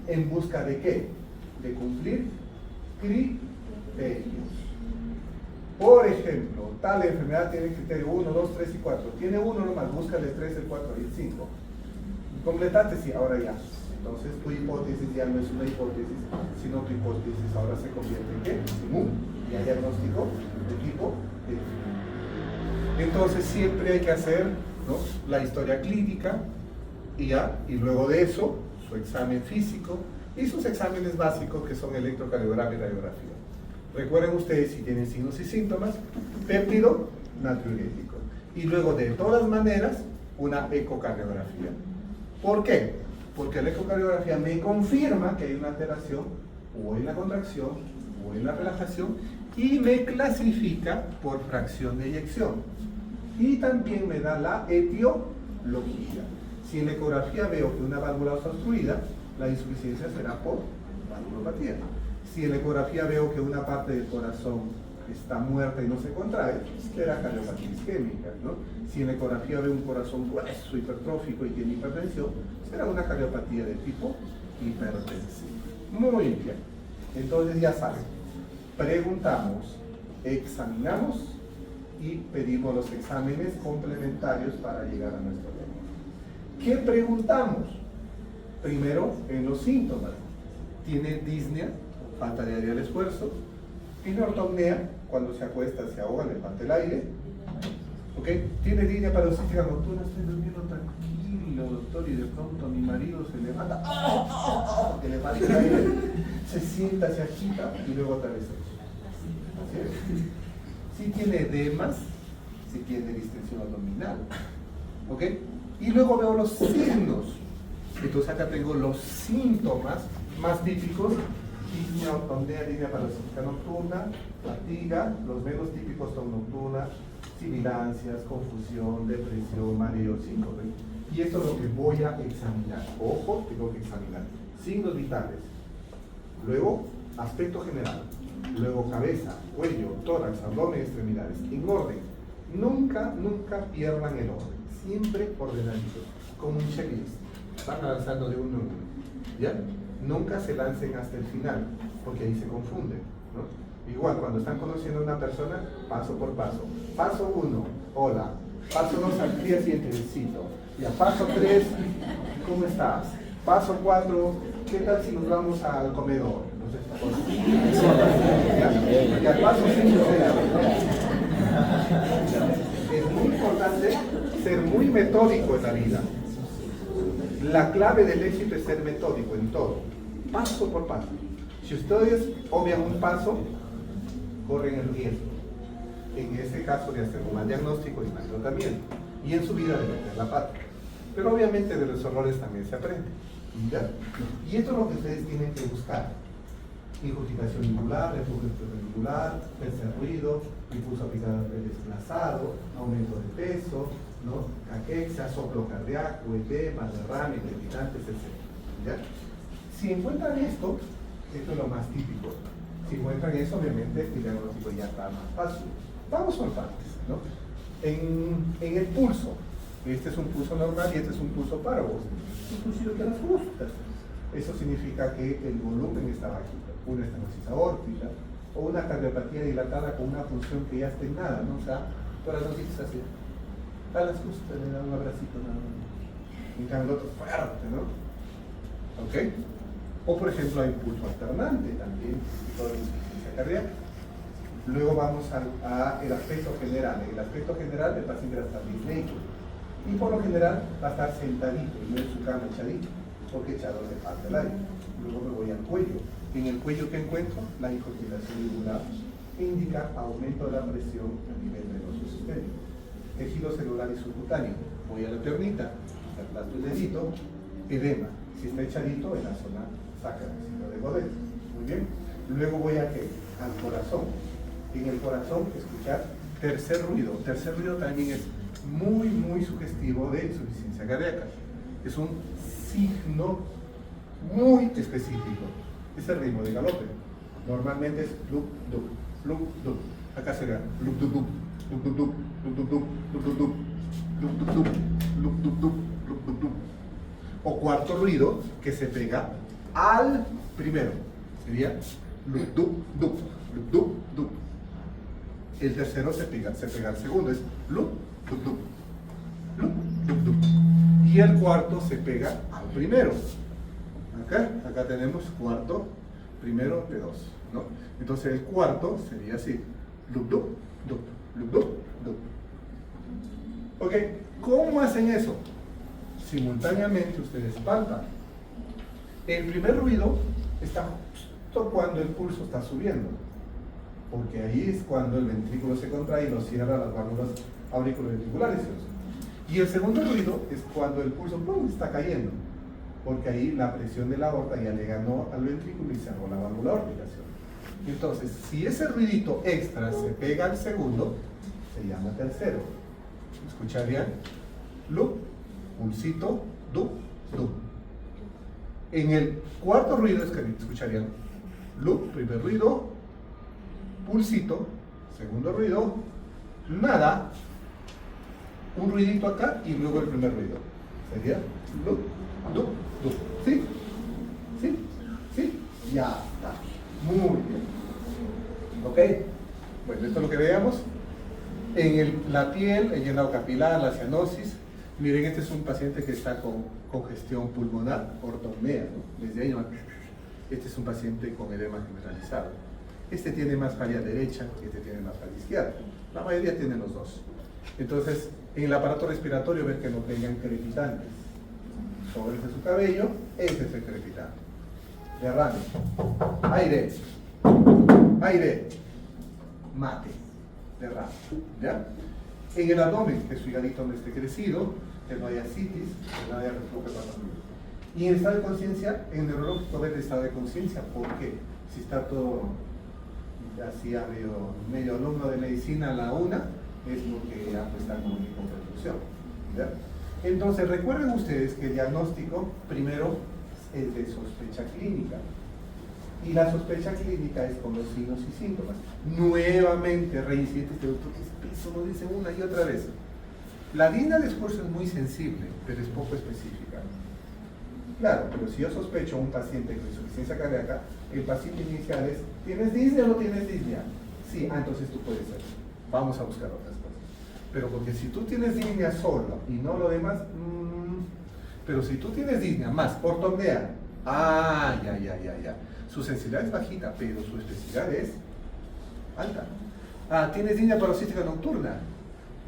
en busca de ¿qué? De cumplir criterios. Por ejemplo, tal enfermedad tiene criterio 1, 2, 3 y 4. Tiene 1 nomás, busca el 3, el 4 y el 5. Completaste, sí, ahora ya. Entonces tu hipótesis ya no es una hipótesis, sino tu hipótesis ahora se convierte en ¿qué? En un diagnóstico de tipo de. Entonces siempre hay que hacer, ¿no?, la historia clínica y luego de eso su examen físico y sus exámenes básicos que son electrocardiograma y radiografía. Recuerden ustedes, si tienen signos y síntomas, péptido natriurético. Y luego de todas maneras una ecocardiografía. ¿Por qué? Porque la ecocardiografía me confirma que hay una alteración o en la contracción o en la relajación y me clasifica por fracción de eyección. Y también me da la etiología. Si en la ecografía veo que una válvula está obstruida, la insuficiencia será por valvulopatía. Si en la ecografía veo que una parte del corazón está muerta y no se contrae, será cardiopatía isquémica, ¿no? Si en la ecografía veo un corazón grueso, hipertrófico y tiene hipertensión, será una cardiopatía de tipo hipertensivo. Muy bien. Entonces ya saben, preguntamos, examinamos y pedimos los exámenes complementarios para llegar a nuestro diagnóstico. ¿Qué preguntamos? Primero, en los síntomas. ¿Tiene disnea? Falta de aire al esfuerzo. ¿Tiene ortopnea? Cuando se acuesta, se ahoga, le falta el aire. ¿Ok? ¿Tiene disnea paroxística nocturna? Estoy durmiendo tranquilo, doctor, y de pronto mi marido se levanta, que le falta el aire, se sienta, se agita y luego otra vez eso. Si tiene edemas, si tiene distensión abdominal. ¿Ok? Y luego veo los signos. Entonces acá tengo los síntomas más típicos: disnea, ortopnea, disnea paroxística nocturna, fatiga. Los menos típicos son nocturna, sibilancias, confusión, depresión, mareo, síncope. Y esto es lo que voy a examinar. Ojo, tengo que examinar signos vitales. Luego, aspecto general. Luego, cabeza, cuello, tórax, abdomen, extremidades. En orden. Nunca pierdan el orden. Siempre ordenadito, como un checklist. Van avanzando de uno en uno. ¿Ya? Nunca se lancen hasta el final, porque ahí se confunden, ¿no? Igual, cuando están conociendo a una persona, paso por paso. Paso 1, hola. Paso 2, al día siguiente, besito. Ya, paso 3, ¿cómo estás? Paso 4, ¿qué tal si nos vamos al comedor? No sé, ya, paso 5, es muy importante ser muy metódico en la vida. La clave del éxito es ser metódico en todo, paso por paso. Si ustedes obvian un paso, corren el riesgo, en este caso, de hacer un mal diagnóstico y mal tratamiento, y en su vida de meter la pata. Pero obviamente de los errores también se aprende, ¿ya? Y esto es lo que ustedes tienen que buscar: ingurgitación ingular, reflujo ingular, tercer ruido, impulso apical desplazado, aumento de peso, ¿no?, caquexia, soplo cardíaco, edema, derrame, crepitantes, etc. ¿Ya? Si encuentran esto es lo más típico. Si encuentran eso, obviamente el diagnóstico ya está más fácil. Vamos por partes, ¿no? En el pulso, este es un pulso normal y este es un pulso párvulo, inclusive que las justas. Eso significa que el volumen está bajito, una estenosis aórtica o una cardiopatía dilatada con una función que ya está en nada, ¿no? O sea, todas las noticias así. A las justas le dan un abracito nada más. En cambio el otro fuerte, ¿no? ¿Ok? O por ejemplo hay un pulso alternante también, toda la insuficiencia cardíaca. Luego vamos a el aspecto general. En el aspecto general el paciente va a estar disneico y por lo general va a estar sentadito y no en su cama echadito, porque echado le falta el aire. Luego me voy al cuello. En el cuello que encuentro, la hipoxidación yugular indica aumento de la presión a nivel venoso sistémico. Tejido celular y subcutáneo. Voy a la piernita, aplasto el dedito, edema. Si está echadito, en la zona sacra, si no de Godet. Muy bien. Luego voy a ¿qué? Al corazón. En el corazón, escuchar tercer ruido. Tercer ruido también es muy sugestivo de insuficiencia cardíaca. Es un signo muy específico. Es el ritmo de galope. Normalmente es lup, dup, lup, dup. Acá será lup, dup, dup, lup, dup, dup, lup, dup, dup, lup, dup, dup, lup, dup, dup, lup, dup, dup, lup, dup, dup. O cuarto ruido que se pega al primero. Sería lup, dup, dup, lup, dup, dup. El tercero se pega al segundo. Es lup, dup, dup, lup, dup, dup. Y el cuarto se pega al primero. Acá tenemos cuarto, primero de dos, ¿no? Entonces el cuarto sería así, lup, dup, dup, lup, dup, dup. Ok, ¿cómo hacen eso? Simultáneamente ustedes palpan. El primer ruido está justo cuando el pulso está subiendo, porque ahí es cuando el ventrículo se contrae y lo cierra las válvulas auriculoventriculares. Y el segundo ruido es cuando el pulso ¡pum!, está cayendo, porque ahí la presión de la aorta ya le ganó al ventrículo y cerró la válvula aórtica. Entonces, si ese ruidito extra se pega al segundo, se llama tercero. ¿Escucharían? Lup, pulsito, dup, dup. En el cuarto ruido escucharían lup, primer ruido, pulsito, segundo ruido, nada, un ruidito acá y luego el primer ruido. Sería lup, dup, dup. ¿Sí? ¿Sí? ¿Sí? Ya está. Muy bien. ¿Ok? Bueno, esto es lo que veamos. En la piel, el llenado capilar, la cianosis. Miren, este es un paciente que está con congestión pulmonar, ortopnea, ¿no? Desde ahí, este es un paciente con edema generalizado. Este tiene más falla derecha, este tiene más falla izquierda. La mayoría tienen los dos. Entonces, en el aparato respiratorio, ver que no tengan crepitantes. Sobre su cabello, este es el crepitante. Derrame, aire, aire, mate, derrame, ¿ya? En el abdomen, que su hígadito no esté crecido, que no haya citis, que no haya reflujo hepático. Y en el estado de conciencia, en neurológico, ver el estado de conciencia, ¿por qué? Si está todo así a medio alumno de medicina a la una, es porque ya está con hipoperfusión, ¿ya? Entonces, recuerden ustedes que el diagnóstico primero es de sospecha clínica. Y la sospecha clínica es con los signos y síntomas. Nuevamente, reincide este doctor, que eso lo dice una y otra vez. La disnea de esfuerzo es muy sensible, pero es poco específica. Claro, pero si yo sospecho a un paciente con insuficiencia cardíaca, el paciente inicial es, ¿tienes disnea o no tienes disnea? Sí, entonces tú puedes ser. Vamos a buscar otras cosas. Pero porque si tú tienes disnea solo y no lo demás, pero si tú tienes disnea más ortopnea, ya. Su sensibilidad es bajita, pero su especificidad es alta. Tienes disnea paroxística nocturna,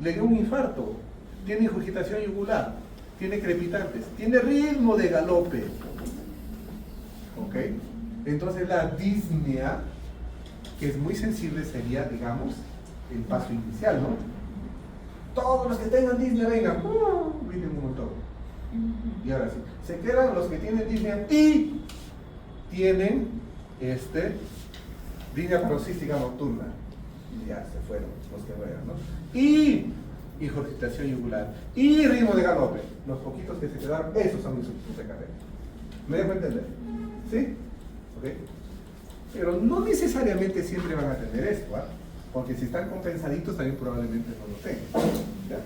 le dio un infarto, tiene ingurgitación yugular, tiene crepitantes, tiene ritmo de galope. ¿Ok? Entonces la disnea, que es muy sensible, sería, digamos, el paso inicial, ¿no? Todos los que tengan disnea, vengan, vienen un montón. Y ahora sí, se quedan los que tienen disnea y tienen disnea paroxística nocturna. Y ya se fueron los que no eran, ¿no? Y ingurgitación yugular y ritmo de galope. Los poquitos que se quedaron, esos son insuficiencia cardíaca. ¿Me dejo entender? ¿Sí? ¿Ok? Pero no necesariamente siempre van a tener esto, ¿ah? Porque si están compensadito también probablemente no lo tengan. ¿Ya?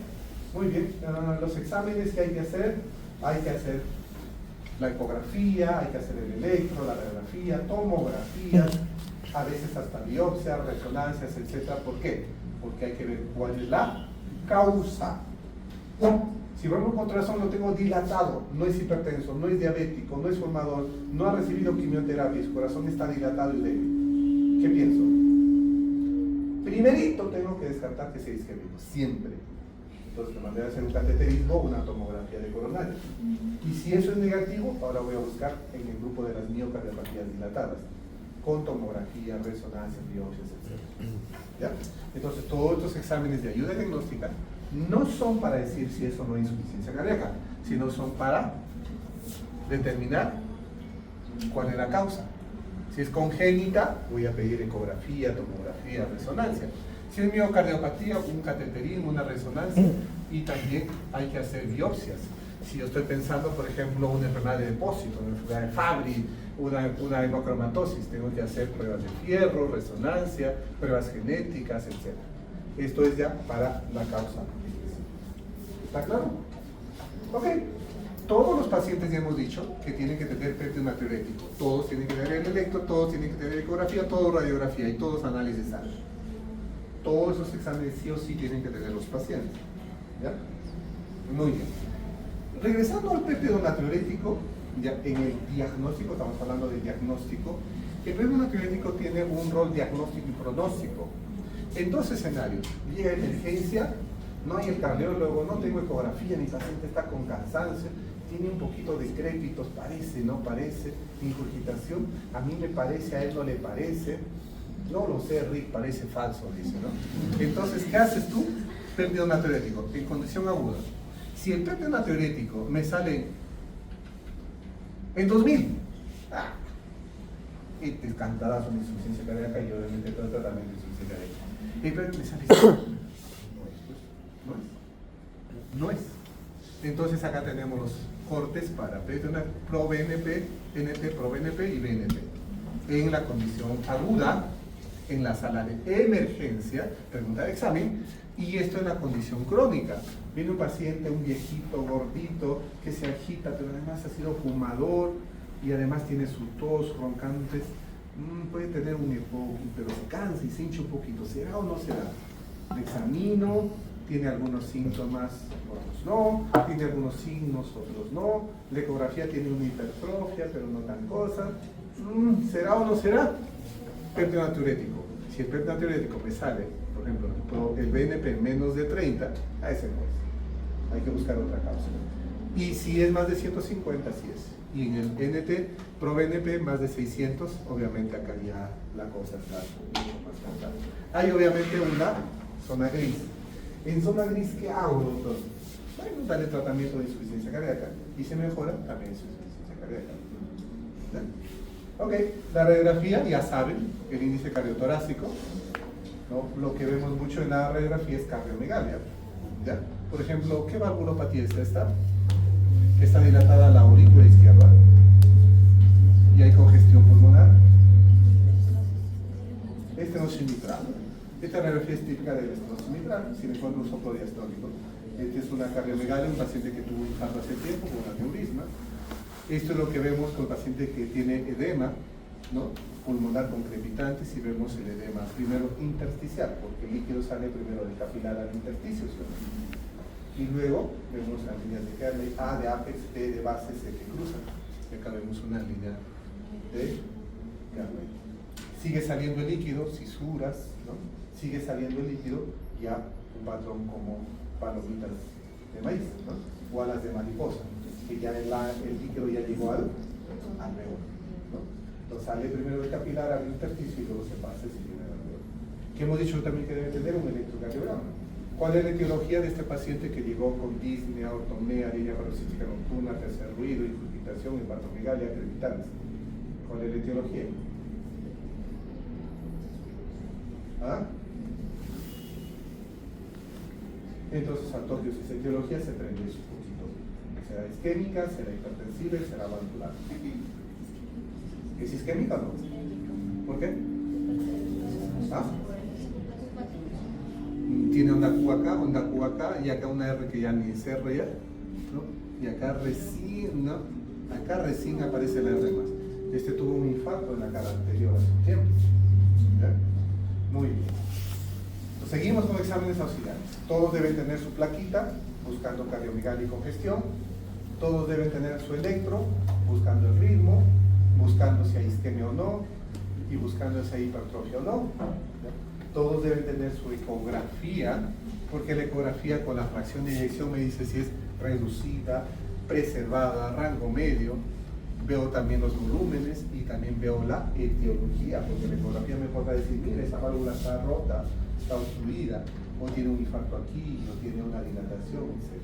Muy bien, los exámenes que hay que hacer la ecografía, hay que hacer el electro, la radiografía, tomografías, a veces hasta biopsias, resonancias, etc. ¿Por qué? Porque hay que ver cuál es la causa. Si vuelvo a contracción lo tengo dilatado, no es hipertenso, no es diabético, no es fumador, no ha recibido quimioterapia, su corazón está dilatado y débil. ¿Qué pienso? Primerito tengo que descartar que sea isquémico, siempre. Entonces me mandé a hacer un cateterismo, una tomografía de coronario. Y si eso es negativo, ahora voy a buscar en el grupo de las miocardiopatías dilatadas, con tomografía, resonancia, biopsias, etc. ¿Ya? Entonces todos estos exámenes de ayuda diagnóstica no son para decir si eso no es insuficiencia cardíaca, sino son para determinar cuál es la causa. Si es congénita, voy a pedir ecografía, tomografía, resonancia. Si es miocardiopatía, un cateterismo, una resonancia, y también hay que hacer biopsias. Si yo estoy pensando, por ejemplo, una enfermedad de depósito, una enfermedad de Fabry, una hemocromatosis, tengo que hacer pruebas de fierro, resonancia, pruebas genéticas, etc. Esto es ya para la causa. ¿Está claro? Ok. Todos los pacientes ya hemos dicho que tienen que tener PET natriurético. Todos tienen que tener el electro, todos tienen que tener ecografía, todos radiografía y todos análisis de sangre. Todos esos exámenes sí o sí tienen que tener los pacientes. ¿Ya? Muy bien. Regresando al péptido natriurético, ya en el diagnóstico, estamos hablando de diagnóstico, el péptido natriurético tiene un rol diagnóstico y pronóstico. En dos escenarios, llega emergencia, no hay el cardiólogo, no tengo ecografía, mi paciente está con cansancio, tiene un poquito de crépitos, parece, no parece, ingurgitación, a mí me parece, a él no le parece, no lo sé, Rick, parece falso, dice, ¿no? Entonces, ¿qué haces tú? Péptido natriurético, en condición aguda. Si el péptido natriurético me sale en 2000, y te cantarás una insuficiencia cardíaca y obviamente todo tratamiento de insuficiencia cardíaca. El péptido me sale no es. Entonces acá tenemos los cortes para ProBNP, NT, ProBNP y BNP. En la condición aguda, en la sala de emergencia, pregunta de examen, y esto en la condición crónica. Viene un paciente, un viejito gordito, que se agita, pero además ha sido fumador y además tiene su tos, roncantes. Puede tener un EPOC, pero se cansa y se hincha un poquito. ¿Será o no será? Le examino, tiene algunos síntomas, otros no, tiene algunos signos, otros no. La ecografía tiene una hipertrofia, pero no tan cosa. ¿Será o no será? Péptido natriurético. Si el péptido natriurético me sale, por ejemplo, el BNP menos de 30, a ese no es. Hay que buscar otra causa. Y si es más de 150, sí es. Y en el NT, ProBNP más de 600, obviamente acá ya la cosa está mucho más cansada. Hay obviamente una zona gris. En zona gris, ¿qué hago, doctor? Bueno, darle tratamiento de insuficiencia cardíaca. Y se mejora también insuficiencia cardíaca. ¿Ya? Ok, la radiografía, ya saben, el índice cardiotorácico, ¿no? Lo que vemos mucho en la radiografía es cardiomegalia. ¿Ya? Por ejemplo, ¿qué valvulopatía es esta? Está dilatada la aurícula izquierda y hay congestión pulmonar. Estenosis mitral. Esta radiografía es típica del estenosis mitral, sin encuentro un soplo diastólico. Este es una cardiomegalia, un paciente que tuvo un infarto hace tiempo con un aneurisma. Esto es lo que vemos con el paciente que tiene edema, ¿no? Pulmonar con crepitantes, y vemos el edema primero intersticial, porque el líquido sale primero del capilar al intersticio, ¿sí? Y luego vemos las líneas de Kerley, A de apex, B de base, C que cruzan. Y acá vemos una línea de Kerley. Sigue saliendo el líquido, cisuras, ¿no? Sigue saliendo el líquido, ya un patrón como palomitas de maíz, ¿no? O alas de mariposa, que ya el líquido ya llegó al alveolo, ¿no? Entonces sale primero del capilar al intersticio y luego se pasa y se viene al alveolo. Que hemos dicho también que debe tener un electrocardiograma. ¿Cuál es la etiología de este paciente que llegó con disnea, ortomea, línea paroxística nocturna, tercer ruido, incurgitación, hepatomegalia, crepitales? ¿Cuál es la etiología? ¿Ah? Entonces, autopsia y etiología se prende un poquito. ¿Será isquémica, será hipertensiva, será valvular? ¿Es isquémica o no? ¿Por qué? ¿Ah? Tiene una Q acá, y acá una R que ya ni es R ya, ¿no? Y acá recién, ¿no? Acá recién aparece la R más. Este tuvo un infarto en la cara anterior hace un tiempo. ¿Ya? Muy bien. Entonces, seguimos con exámenes auxiliares. Todos deben tener su plaquita, buscando cardiomegalia y congestión. Todos deben tener su electro, buscando el ritmo, buscando si hay isquemia o no, y buscando si hay hipertrofia o no. ¿Ya? Todos deben tener su ecografía, porque la ecografía con la fracción de eyección me dice si es reducida, preservada, rango medio. Veo también los volúmenes y también veo la etiología, porque la ecografía me podrá decir, mire, esa válvula está rota, está obstruida, o tiene un infarto aquí, o tiene una dilatación, etc.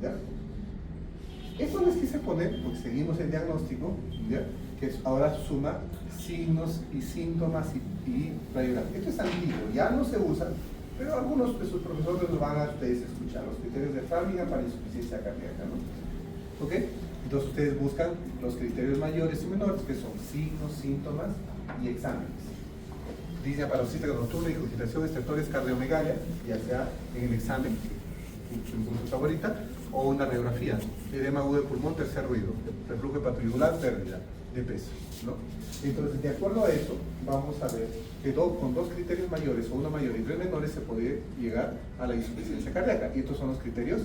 ¿Ya? Eso les quise poner, porque seguimos el diagnóstico, ¿ya? que ahora suma signos y síntomas y radiografía. Esto es antiguo, ya no se usa, pero algunos de sus profesores lo van a ustedes escuchar, los criterios de Framingham para insuficiencia cardíaca, ¿no? ¿Ok? Entonces ustedes buscan los criterios mayores y menores, que son signos, síntomas y exámenes. Dice paroxística nocturna, ingurgitación, estertores, cardiomegalia, ya sea en el examen, su favorita, o una radiografía, edema agudo de pulmón, tercer ruido, reflujo hepatoyular, pérdida de peso, ¿no? Entonces, de acuerdo a eso, vamos a ver que con dos criterios mayores, o uno mayor y tres menores, se puede llegar a la insuficiencia cardíaca, y estos son los criterios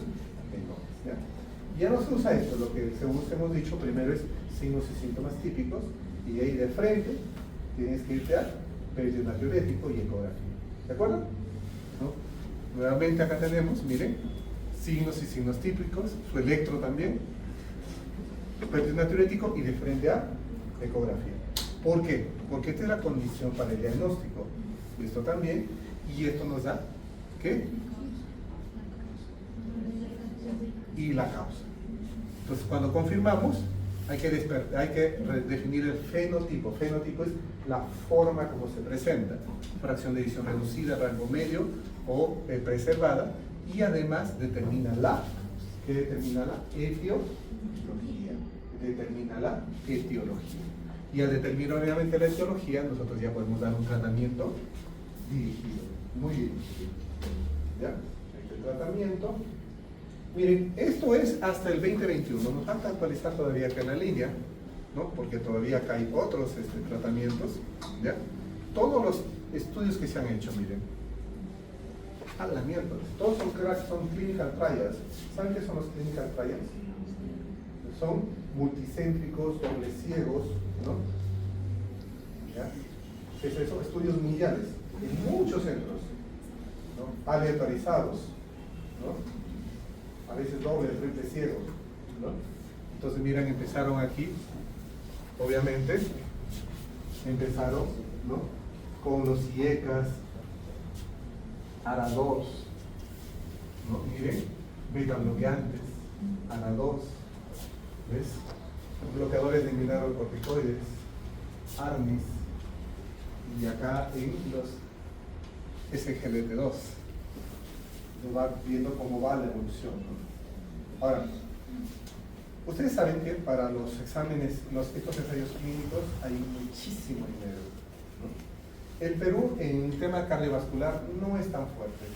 menores, ¿ya? Ya no se usa esto, lo que hemos dicho primero es signos y síntomas típicos, y ahí de frente tienes que irte a periodo natriurético y ecografía. ¿De acuerdo? ¿No? Nuevamente acá tenemos, miren, signos y signos típicos, su electro también, periodo natriurético y de frente a ecografía. ¿Por qué? Porque esta es la condición para el diagnóstico. Esto también, y esto nos da, ¿qué? Y la causa. Entonces, cuando confirmamos, hay que definir el fenotipo. Fenotipo es la forma como se presenta. Fracción de edición reducida, rango medio o preservada. Y además determina ¿qué determina la etiología? Determina la etiología. Y al determinar obviamente la etiología, nosotros ya podemos dar un tratamiento dirigido. Muy dirigido. ¿Ya? Este tratamiento. Miren, esto es hasta el 2021, nos falta actualizar todavía acá en la línea, ¿no? Porque todavía acá hay otros tratamientos, ¿ya? Todos los estudios que se han hecho, miren, a la mierda, todos son clinical trials. ¿Saben qué son los clinical trials? Son multicéntricos, dobles ciegos, ¿no? ¿Ya? ¿Qué es eso? Estudios mundiales, en muchos centros, ¿no? Aleatorizados, ¿no? A veces doble, triple ciego, ¿no? Entonces miren, empezaron aquí, obviamente, empezaron, ¿no? Con los IECAS, ARA2, ¿no? Miren, beta bloqueantes, ARA2, ¿ves? Bloqueadores de mineralocorticoides, ARNIS, y acá en los SGLT2. Va viendo cómo va la evolución, ¿no? Ahora, ustedes saben que para los exámenes, estos ensayos clínicos, hay muchísimo dinero, ¿no? El Perú en el tema cardiovascular no es tan fuerte.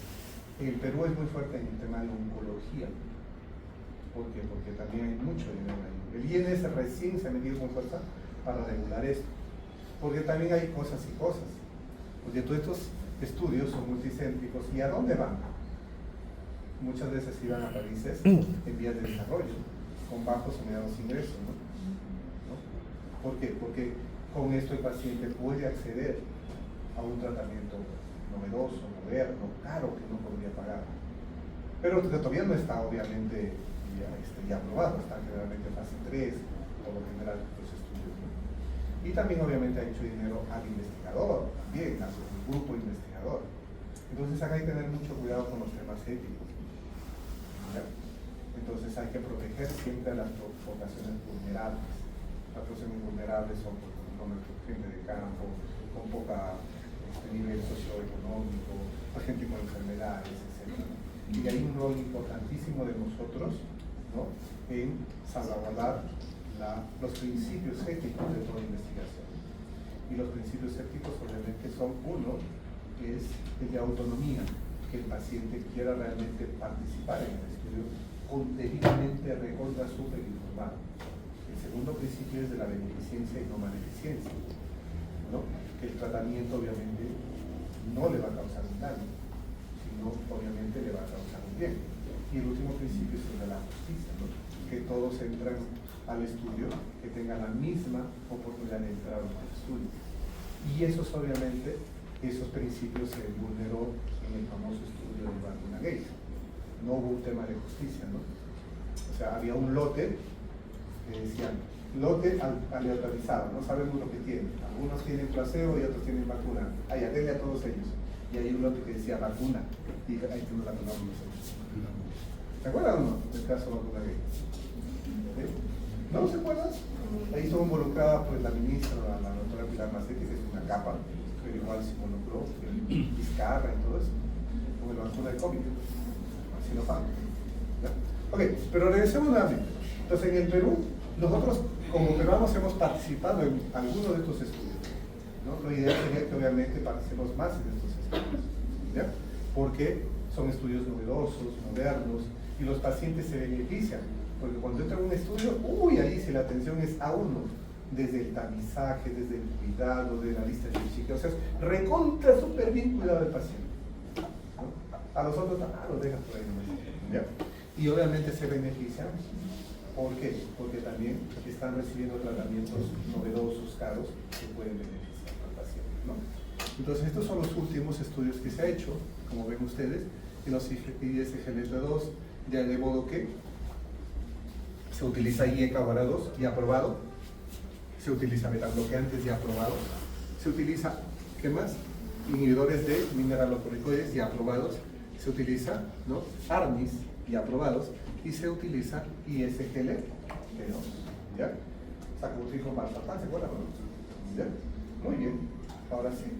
El Perú es muy fuerte en el tema de oncología. ¿Por qué? Porque también hay mucho dinero ahí. El INS recién se ha metido con fuerza para regular esto. Porque también hay cosas y cosas. Porque todos estos estudios son multicéntricos. ¿Y a dónde van? Muchas veces iban a países en vías de desarrollo, con bajos o medianos ingresos, ¿no? ¿Por qué? Porque con esto el paciente puede acceder a un tratamiento novedoso, moderno, caro, que no podría pagar. Pero que todavía no está obviamente ya aprobado, está generalmente en fase 3, por lo general los estudios, ¿no? Y también obviamente ha hecho dinero al investigador, también al grupo investigador. Entonces acá hay que tener mucho cuidado con los temas éticos. ¿Ya? Entonces hay que proteger siempre a las poblaciones vulnerables. Las poblaciones vulnerables son, por ejemplo, gente de campo, con poca nivel socioeconómico, la gente con enfermedades, etc. Y hay un rol importantísimo de nosotros, ¿no? En salvaguardar los principios éticos de toda investigación. Y los principios éticos obviamente son uno, que es el de autonomía, que el paciente quiera realmente participar en el estudio con debidamente recontra súper informado. El segundo principio es de la beneficencia y no maleficencia, ¿no? Que el tratamiento obviamente no le va a causar un daño, sino obviamente le va a causar un bien. Y el último principio es el de la justicia, ¿no? Que todos entran al estudio, que tengan la misma oportunidad de entrar al estudio. Y esos obviamente, esos principios se vulneró en el famoso estudio de vacuna Gates. No hubo un tema de justicia, ¿no? O sea, había un lote que decían, lote aleatorizado, no sabemos lo que tienen. Algunos tienen placebo y otros tienen vacuna. Ahí, denle a todos ellos. Y hay un lote que decía vacuna, y ahí que nos vacunamos nosotros. ¿Se acuerdan o no del caso vacuna Gates? ¿Sí? ¿No se acuerdan? Ahí estuvo involucrada pues, la ministra, la doctora Pilar Macetti, que es una capa, pero igual se involucró, Vizcarra y todo eso, con la vacuna de COVID, Sinopharm. Ok, pero regresemos nuevamente. Entonces, en el Perú, nosotros como peruanos hemos participado en algunos de estos estudios, ¿no? Lo ideal sería que obviamente participemos más en estos estudios, ¿ya? Porque son estudios novedosos, modernos, y los pacientes se benefician, porque cuando entra en un estudio, ahí sí la atención es a uno, desde el tamizaje, desde el cuidado, de la lista de chequeo, o sea, recontra súper bien cuidado del paciente, ¿no? A los otros, los dejas por ahí nomás, ¿ya? Y obviamente se benefician. ¿Por qué? Porque también están recibiendo tratamientos novedosos, caros, que pueden beneficiar al paciente, ¿no? Entonces, estos son los últimos estudios que se ha hecho, como ven ustedes, en los ISGLT2, ya de modo que se utiliza IECA ahora 2, ya aprobado, se utiliza betabloqueantes, ya aprobado, se utiliza, ¿qué más? Inhibidores de mineralocorticoides, ya aprobados, se utiliza, ¿no? ARNIS, ya aprobados, y se utiliza ISGLT2, ¿ya? O sea, como dijo Valsartán, ¿se acuerdan? ¿Ya? Muy bien, ahora sí.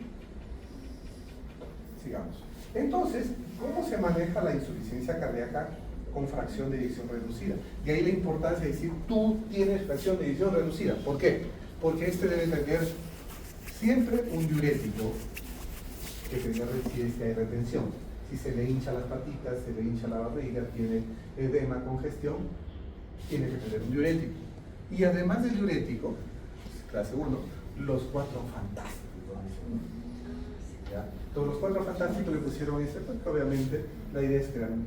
Sigamos. Entonces, ¿cómo se maneja la insuficiencia cardíaca con fracción de eyección reducida? Y ahí la importancia de decir, tú tienes fracción de eyección reducida. ¿Por qué? Porque este debe tener siempre un diurético que tenga resistencia y retención. Si se le hincha las patitas, se le hincha la barriga, tiene edema, congestión, tiene que tener un diurético. Y además del diurético, clase 1, los 4 fantásticos. ¿Ya? Todos los 4 fantásticos le pusieron ese, porque obviamente la idea es que eran.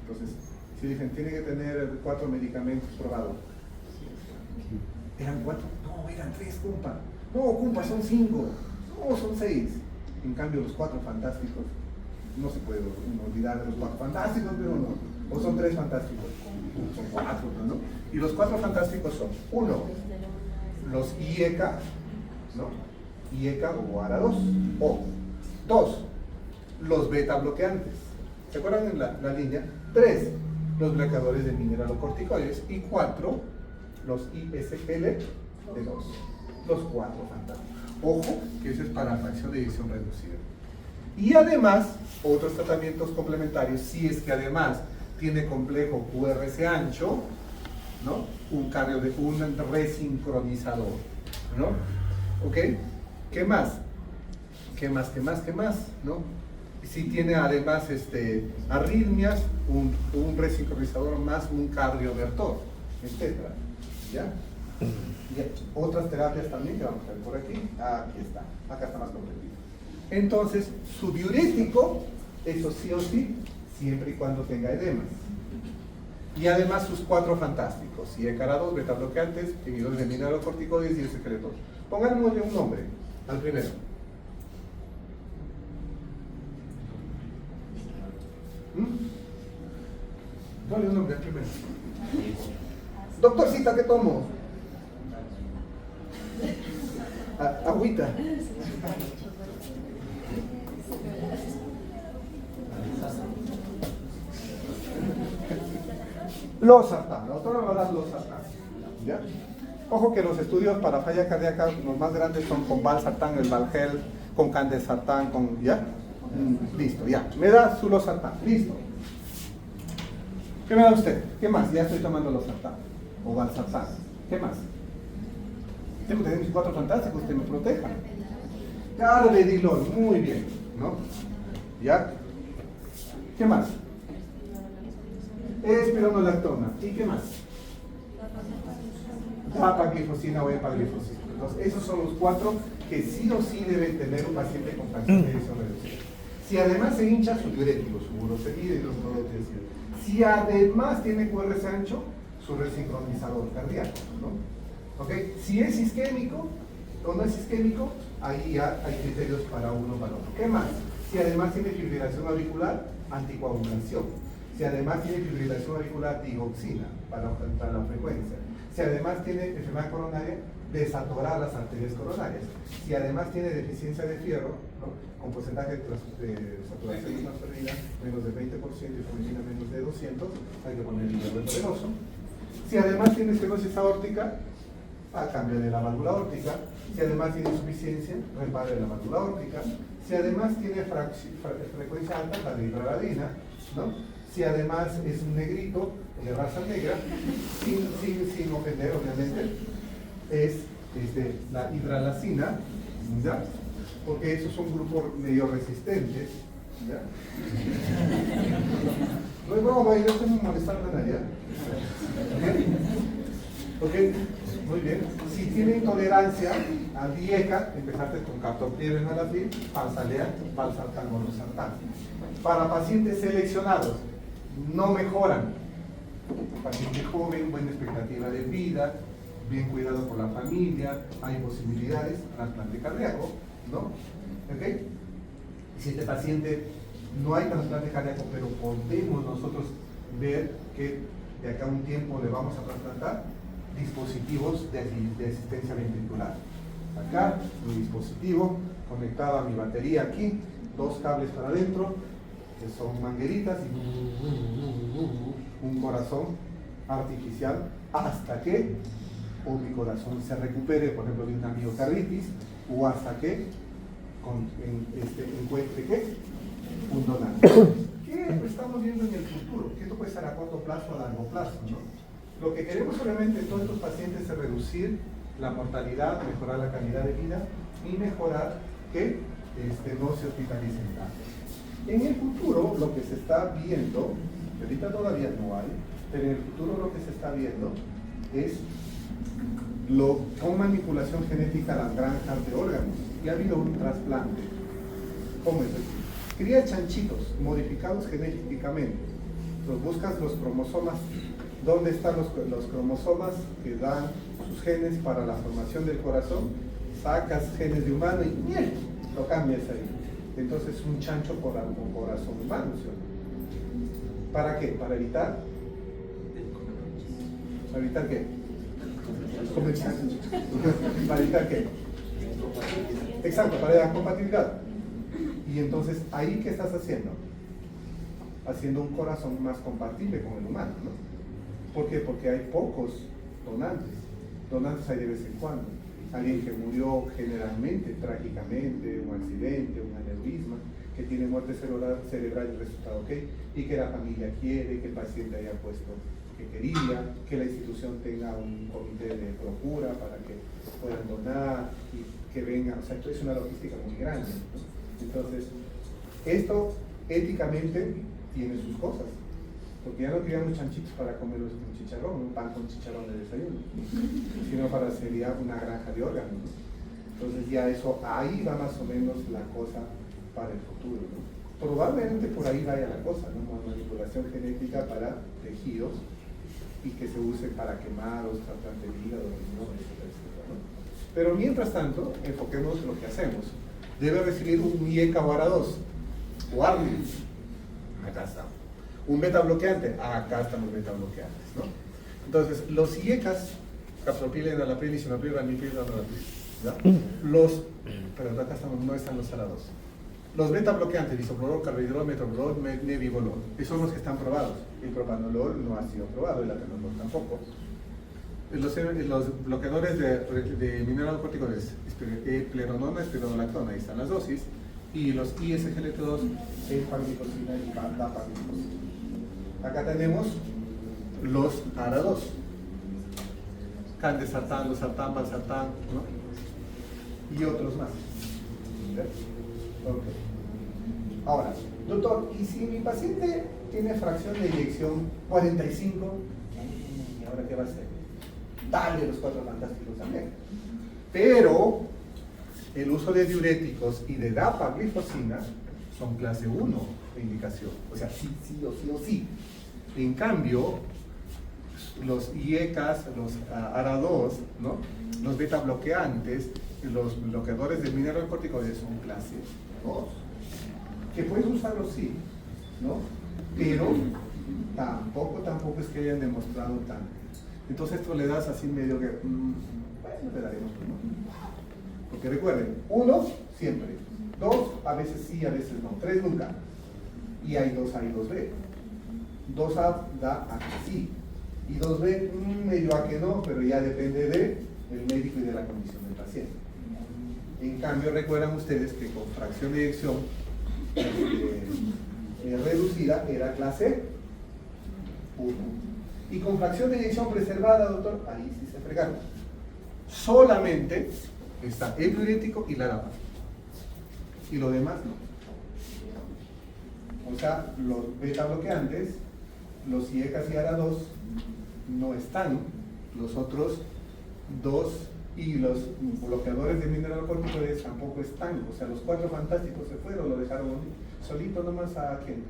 Entonces, si dicen, tiene que tener 4 medicamentos probados. ¿Eran 4? No, eran 3, compa. No, compa, son 5. No, son 6. En cambio, los 4 fantásticos, no se puede olvidar de los 4 fantásticos, pero no. O son 3 fantásticos. Son 4, ¿no? Y los 4 fantásticos son, 1, los IECA, ¿no? IECA o ARA2, o 2, los beta bloqueantes. ¿Se acuerdan en la línea? 3, los bloqueadores de mineralocorticoides, y 4, los ISGLT2, los 4 fantásticos. Ojo, que eso es para fracción de eyección reducida. Y además, otros tratamientos complementarios, si es que además tiene complejo QRS ancho, ¿no? Un resincronizador, ¿no? ¿Ok? ¿Qué más? ¿Qué más? ¿No? Si tiene además arritmias, un resincronizador más un cardiovertor, etc. ¿Ya? Y otras terapias también que vamos a ver por aquí. Aquí está. Acá está más completito. Entonces, su diurético, eso sí o sí, siempre y cuando tenga edemas. Y además sus 4 fantásticos, IECA2, beta bloqueantes, inhibidores de mineralocorticoides y ISGLT2. Pongámosle un nombre al primero. Dale un nombre al primero. Doctorcita, ¿qué tomo? Agüita. Losartán, la doctora va a dar losartán. ¿Ya? Ojo que los estudios para falla cardíaca, los más grandes son con valsartán, el Valgel, con candesartán, con, ¿ya? Listo, ya. Me da su losartán, listo. ¿Qué me da usted? ¿Qué más? Ya estoy tomando losartán o valsartán. ¿Qué más? Tengo que tener mis 4 fantásticos que me protejan. Carvedilol, muy bien, ¿no? ¿Ya? ¿Qué más? Espironolactona. ¿Y qué más? Dapaglifosina o epaglifosina. Entonces, esos son los 4 que sí o sí deben tener un paciente con fracción de eyección reducida. Si además se hincha su diurético, su uroseguida y los clorotiazida. Si además tiene QRS ancho, su resincronizador cardíaco, ¿no? ¿Ok? Si es isquémico o no es isquémico, ahí ya hay criterios para uno para otro. ¿Qué más? Si además tiene fibrilación auricular, anticoagulación. Si además tiene fibrilación auricular, digoxina para la frecuencia. Si además tiene enfermedad coronaria, desatorar las arterias coronarias. Si además tiene deficiencia de fierro, ¿no? Con porcentaje de saturación transferida menos del 20% y ferritina menos de 200, hay que poner el hierro venoso. Si además tiene estenosis aórtica, cambio de la válvula aórtica. Si además tiene insuficiencia, repare la válvula aórtica. Si además tiene frecuencia alta, la de hidraladina, ¿no? Si además es un negrito de raza negra, sin ofender, obviamente, es la hidralacina, ¿ya? Porque esos son grupos medio resistentes, ¿ya? No es broma, yo estoy molestando a nadie. ¿Ok? Muy bien. Si tiene intolerancia al DIECA, empezaste con captopril, enalapril, valsartán, valsartán. Para pacientes seleccionados, no mejoran. Paciente joven, buena expectativa de vida, bien cuidado por la familia, hay posibilidades, trasplante cardíaco, ¿no? ¿Ok? Si este paciente no hay trasplante cardíaco, pero podemos nosotros ver que de acá a un tiempo le vamos a trasplantar dispositivos de asistencia ventricular. Acá, mi dispositivo conectado a mi batería aquí, 2 cables para adentro, que son mangueritas y un corazón artificial hasta que mi corazón se recupere, por ejemplo, de una miocarditis, o hasta que encuentre ¿qué? Un donante. ¿Qué estamos viendo en el futuro? Que esto puede ser a corto plazo o a largo plazo, ¿no? Lo que queremos obviamente en todos estos pacientes es reducir la mortalidad, mejorar la calidad de vida y mejorar que no se hospitalicen tanto. En el futuro lo que se está viendo, que ahorita todavía no hay, pero en el futuro lo que se está viendo es con manipulación genética las granjas de órganos. Y ha habido un trasplante. ¿Cómo es eso? Cría chanchitos modificados genéticamente. Los buscas los cromosomas. ¿Dónde están los cromosomas que dan sus genes para la formación del corazón? Sacas genes de humano y ¡miel! Lo cambias ahí. Entonces un chancho con corazón humano, ¿sí? ¿Para qué? Para evitar. ¿Para evitar qué? Comer chancho. ¿Para evitar qué? Exacto, para la compatibilidad. Y entonces, ¿ahí qué estás haciendo? Haciendo un corazón más compatible con el humano, ¿no? ¿Por qué? Porque hay pocos donantes. Donantes hay de vez en cuando. Alguien que murió generalmente, trágicamente, un accidente, un aneurisma, que tiene muerte cerebral y el resultado ok, y que la familia quiere, que el paciente haya puesto que quería, que la institución tenga un comité de procura para que puedan donar y que vengan. O sea, esto es una logística muy grande, ¿no? Entonces, esto éticamente tiene sus cosas. Porque ya no criamos chanchitos para comerlos con chicharrón, un pan con chicharrón de desayuno, sino sería una granja de órganos, ¿no? Entonces ya eso, ahí va más o menos la cosa para el futuro, ¿no? Probablemente por ahí vaya la cosa, ¿no? Manipulación genética para tejidos y que se use para quemados, trasplante de hígado, riñón, etcétera, ¿no? Pero mientras tanto, enfoquemos lo que hacemos. Debe recibir un IECA o ARA2, o ARNI, acá está. Un beta bloqueante, acá están los beta bloqueantes, ¿no? Entonces, los IECAs, captopril, enalapril, lisinopril, ramipril, ramipril, pero acá no están los ARA2. Los beta bloqueantes, bisoprolol, carvedilol, metoprolol, nebivolol, esos son los que están probados. El propanolol no ha sido probado, el atenolol tampoco. Los bloqueadores de mineralocorticoides, pleronona, espironolactona, ahí están las dosis, y los ISGLT2, empaglifosina y dapaglifosina. Acá tenemos los ARA2, candesartán, losartán, valsartán, ¿no? Y otros más. Okay. Ahora, doctor, ¿y si mi paciente tiene fracción de eyección 45? ¿Y ahora qué va a hacer? Dale los 4 fantásticos también. Pero el uso de diuréticos y de dapaglifosina son clase 1 de indicación. O sea, sí o sí. En cambio, los IECAs, los ARA2, ¿no? Los beta bloqueantes, los bloqueadores del mineralocorticoides son clase 2. Que puedes usarlos, sí, ¿no? Pero tampoco es que hayan demostrado tanto. Entonces esto le das así medio que, bueno, le daremos uno. Porque recuerden, 1 siempre, 2 a veces sí, a veces no, 3 nunca. Y hay 2A y 2B. 2A da a que sí, Y 2B, medio a que no, pero ya depende del médico y de la condición del paciente. En cambio, recuerdan ustedes que con fracción de eyección reducida era clase 1. Y con fracción de eyección preservada, doctor, ahí sí se fregaron. Solamente está el diurético y la lapa. Y lo demás no. O sea, los beta bloqueantes, los IECAS y ARA2 no están, los otros dos y los bloqueadores de mineralocorticoides tampoco están. O sea, los 4 fantásticos se fueron, lo dejaron solito nomás a quién,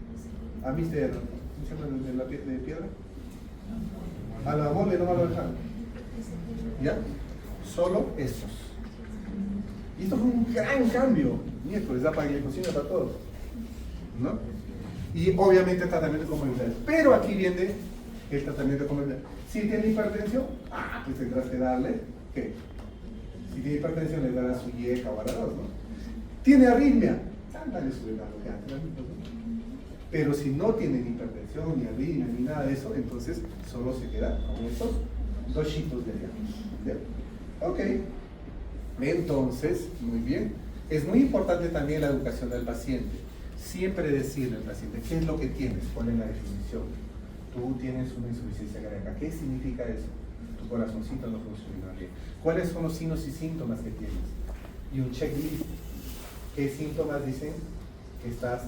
a Mr. ¿cómo se llama de la de piedra? A la mole nomás lo dejaron. ¿Ya? Solo estos. Y esto fue un gran cambio. Miércoles da para que le cocina para todos, ¿no? Y obviamente tratamiento de comorbilidades. Pero aquí viene el tratamiento de comorbilidades. Si tiene hipertensión, pues tendrás que darle, ¿qué? Si tiene hipertensión, le darás su IECA o ARA2, ¿no? ¿Tiene arritmia? Dale su beta bloqueante, ¿no? Pero si no tienen hipertensión, ni arritmia, ni nada de eso, entonces solo se queda con esos 2 chitos de diámetro. Ok. Entonces, muy bien. Es muy importante también la educación del paciente. Siempre decirle al paciente, ¿qué es lo que tienes? ¿Cuál es la definición? Tú tienes una insuficiencia cardíaca. ¿Qué significa eso? Tu corazoncito no funciona bien. ¿Cuáles son los signos y síntomas que tienes? Y un checklist. ¿Qué síntomas dicen? Que estás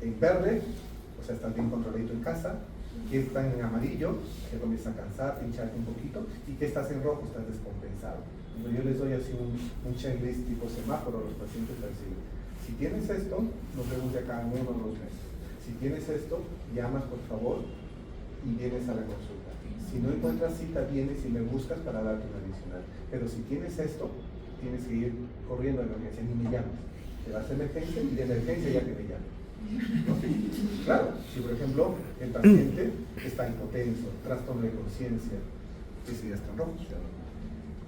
en verde, o sea, estás bien controladito en casa. Que están en amarillo, que comienza a cansar, hincharte un poquito. Y que estás en rojo, estás descompensado. Yo les doy así un checklist tipo semáforo a los pacientes para decir, si tienes esto, nos vemos de acá en 1 o 2 meses. Si tienes esto, llamas por favor y vienes a la consulta. Si no encuentras cita, vienes y me buscas para darte una adicional. Pero si tienes esto, tienes que ir corriendo a la emergencia, ni me llamas. Te vas a emergencia y de emergencia ya que me llamas. ¿No? Claro, si por ejemplo el paciente está hipotenso, trastorno de conciencia, ese ya está en rojo.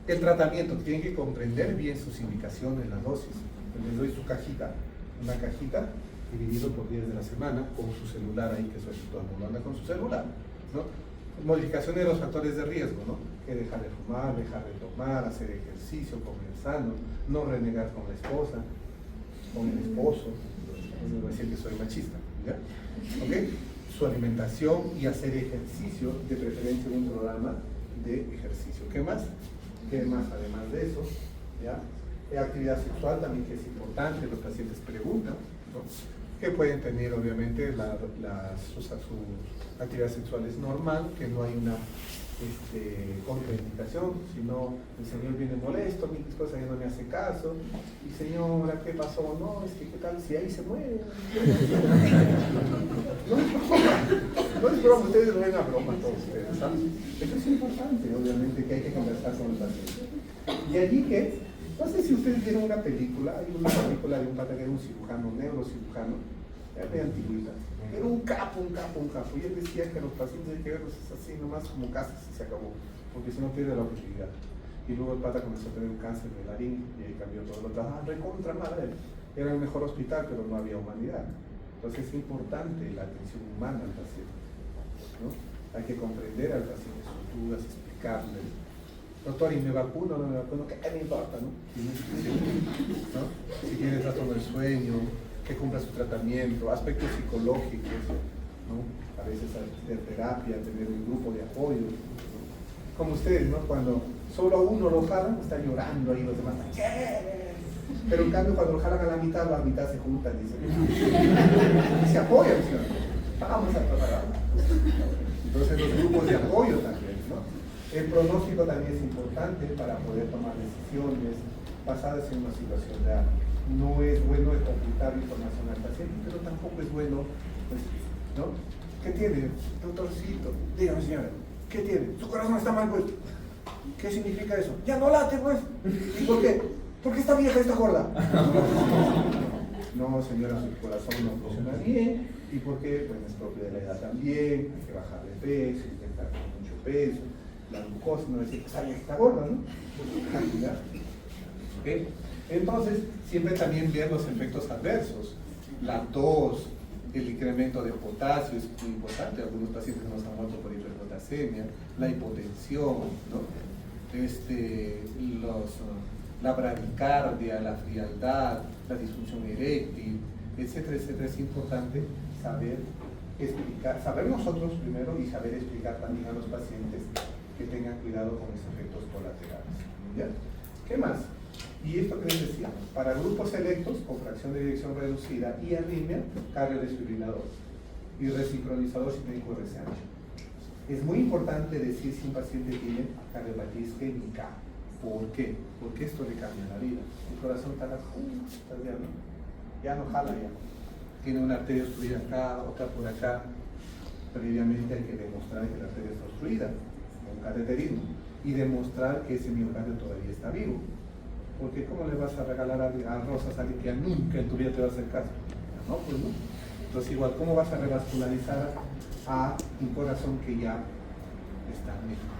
El tratamiento, tienen que comprender bien sus indicaciones, las dosis. Les doy su cajita, una cajita dividido por días de la semana, con su celular ahí, que suele todo el mundo anda con su celular, ¿no? Modificación de los factores de riesgo, ¿no? Que dejar de fumar, dejar de tomar, hacer ejercicio, comer sano, no renegar con la esposa, con el esposo, no voy a decir que soy machista, ¿ya? ¿Ok? Su alimentación y hacer ejercicio, de preferencia en un programa de ejercicio. ¿Qué más? ¿Qué más además de eso? ¿Ya? Actividad sexual también, que es importante, los pacientes preguntan, ¿no? Que pueden tener obviamente su actividad sexual es normal, que no hay una contraindicación, sino el señor viene molesto, mi esposa ya no me hace caso, y señora, ¿qué pasó? No, es que qué tal si ahí se muere. No es broma, no es broma, ustedes lo ven a broma todos ustedes, ¿sabes? Eso es importante, obviamente, que hay que conversar con el paciente. Y allí que, no sé si ustedes vieron una película, hay una película de un pata que era un cirujano, neurocirujano, era de antigüita, era un capo, y él decía que los pacientes hay que verlos así nomás como casas y se acabó, porque si no pierde la objetividad. Y luego el pata comenzó a tener un cáncer de larín y ahí cambió todo lo otro. Recontra madre, era el mejor hospital, pero no había humanidad. Entonces es importante la atención humana al paciente, ¿no? Hay que comprender al paciente sus dudas, explicarle. Doctor, ¿y me vacuno o no me vacuno? ¿Qué me importa, no? ¿No? Si tiene trastorno del sueño, que cumpla su tratamiento, aspectos psicológicos, ¿no? A veces hacer terapia, tener un grupo de apoyo, ¿no? Como ustedes, ¿no? Cuando solo a uno lo jalan, está llorando ahí, los demás están, ¿qué? Pero en cambio, cuando lo jalan a la mitad se juntan, dicen, y se apoyan, ¿no? Vamos a trabajar. Entonces, los grupos de apoyo también, ¿no? El pronóstico también es importante para poder tomar decisiones basadas en una situación real. No es bueno ocultar información al paciente, pero tampoco es bueno, pues, ¿no? ¿Qué tiene, doctorcito? Dígame, señora, ¿qué tiene? Su corazón está mal, pues. ¿Qué significa eso? Ya no late, pues. ¿Y por qué? Porque esta vieja está gorda. No, señora, su corazón no funciona bien. ¿Y por qué? Pues es propio de la edad también. Hay que bajar de peso, intentar con mucho peso. La glucosa, no decir que esa vieja está gorda, ¿no? ¿Okay? Entonces, siempre también ver los efectos adversos. La tos, El incremento de potasio es muy importante, algunos pacientes nos han muerto por hiperpotasemia, la hipotensión, ¿no? La bradicardia, la frialdad, la disfunción eréctil, etcétera, etcétera. Es importante saber explicar, saber nosotros primero y saber explicar también a los pacientes que tengan cuidado con esos efectos colaterales. ¿Ya? ¿Qué más? Y esto que les decíamos, para grupos selectos con fracción de eyección reducida y arritmia, cardiodesfibrilador y resincronizador sistémico RC ancho. Es muy importante decir si un paciente tiene cardiopatía isquémica. ¿Por qué? Porque esto le cambia la vida. El corazón está viendo, ya no jala ya. Tiene una arteria obstruida acá, otra por acá. Previamente hay que demostrar que la arteria está obstruida, con cateterismo, y demostrar que ese miocardio todavía está vivo. Porque ¿cómo le vas a regalar a Rosas a alguien que ya nunca en tu vida te va a hacer caso? No, pues no. Entonces igual, ¿cómo vas a revascularizar a un corazón que ya está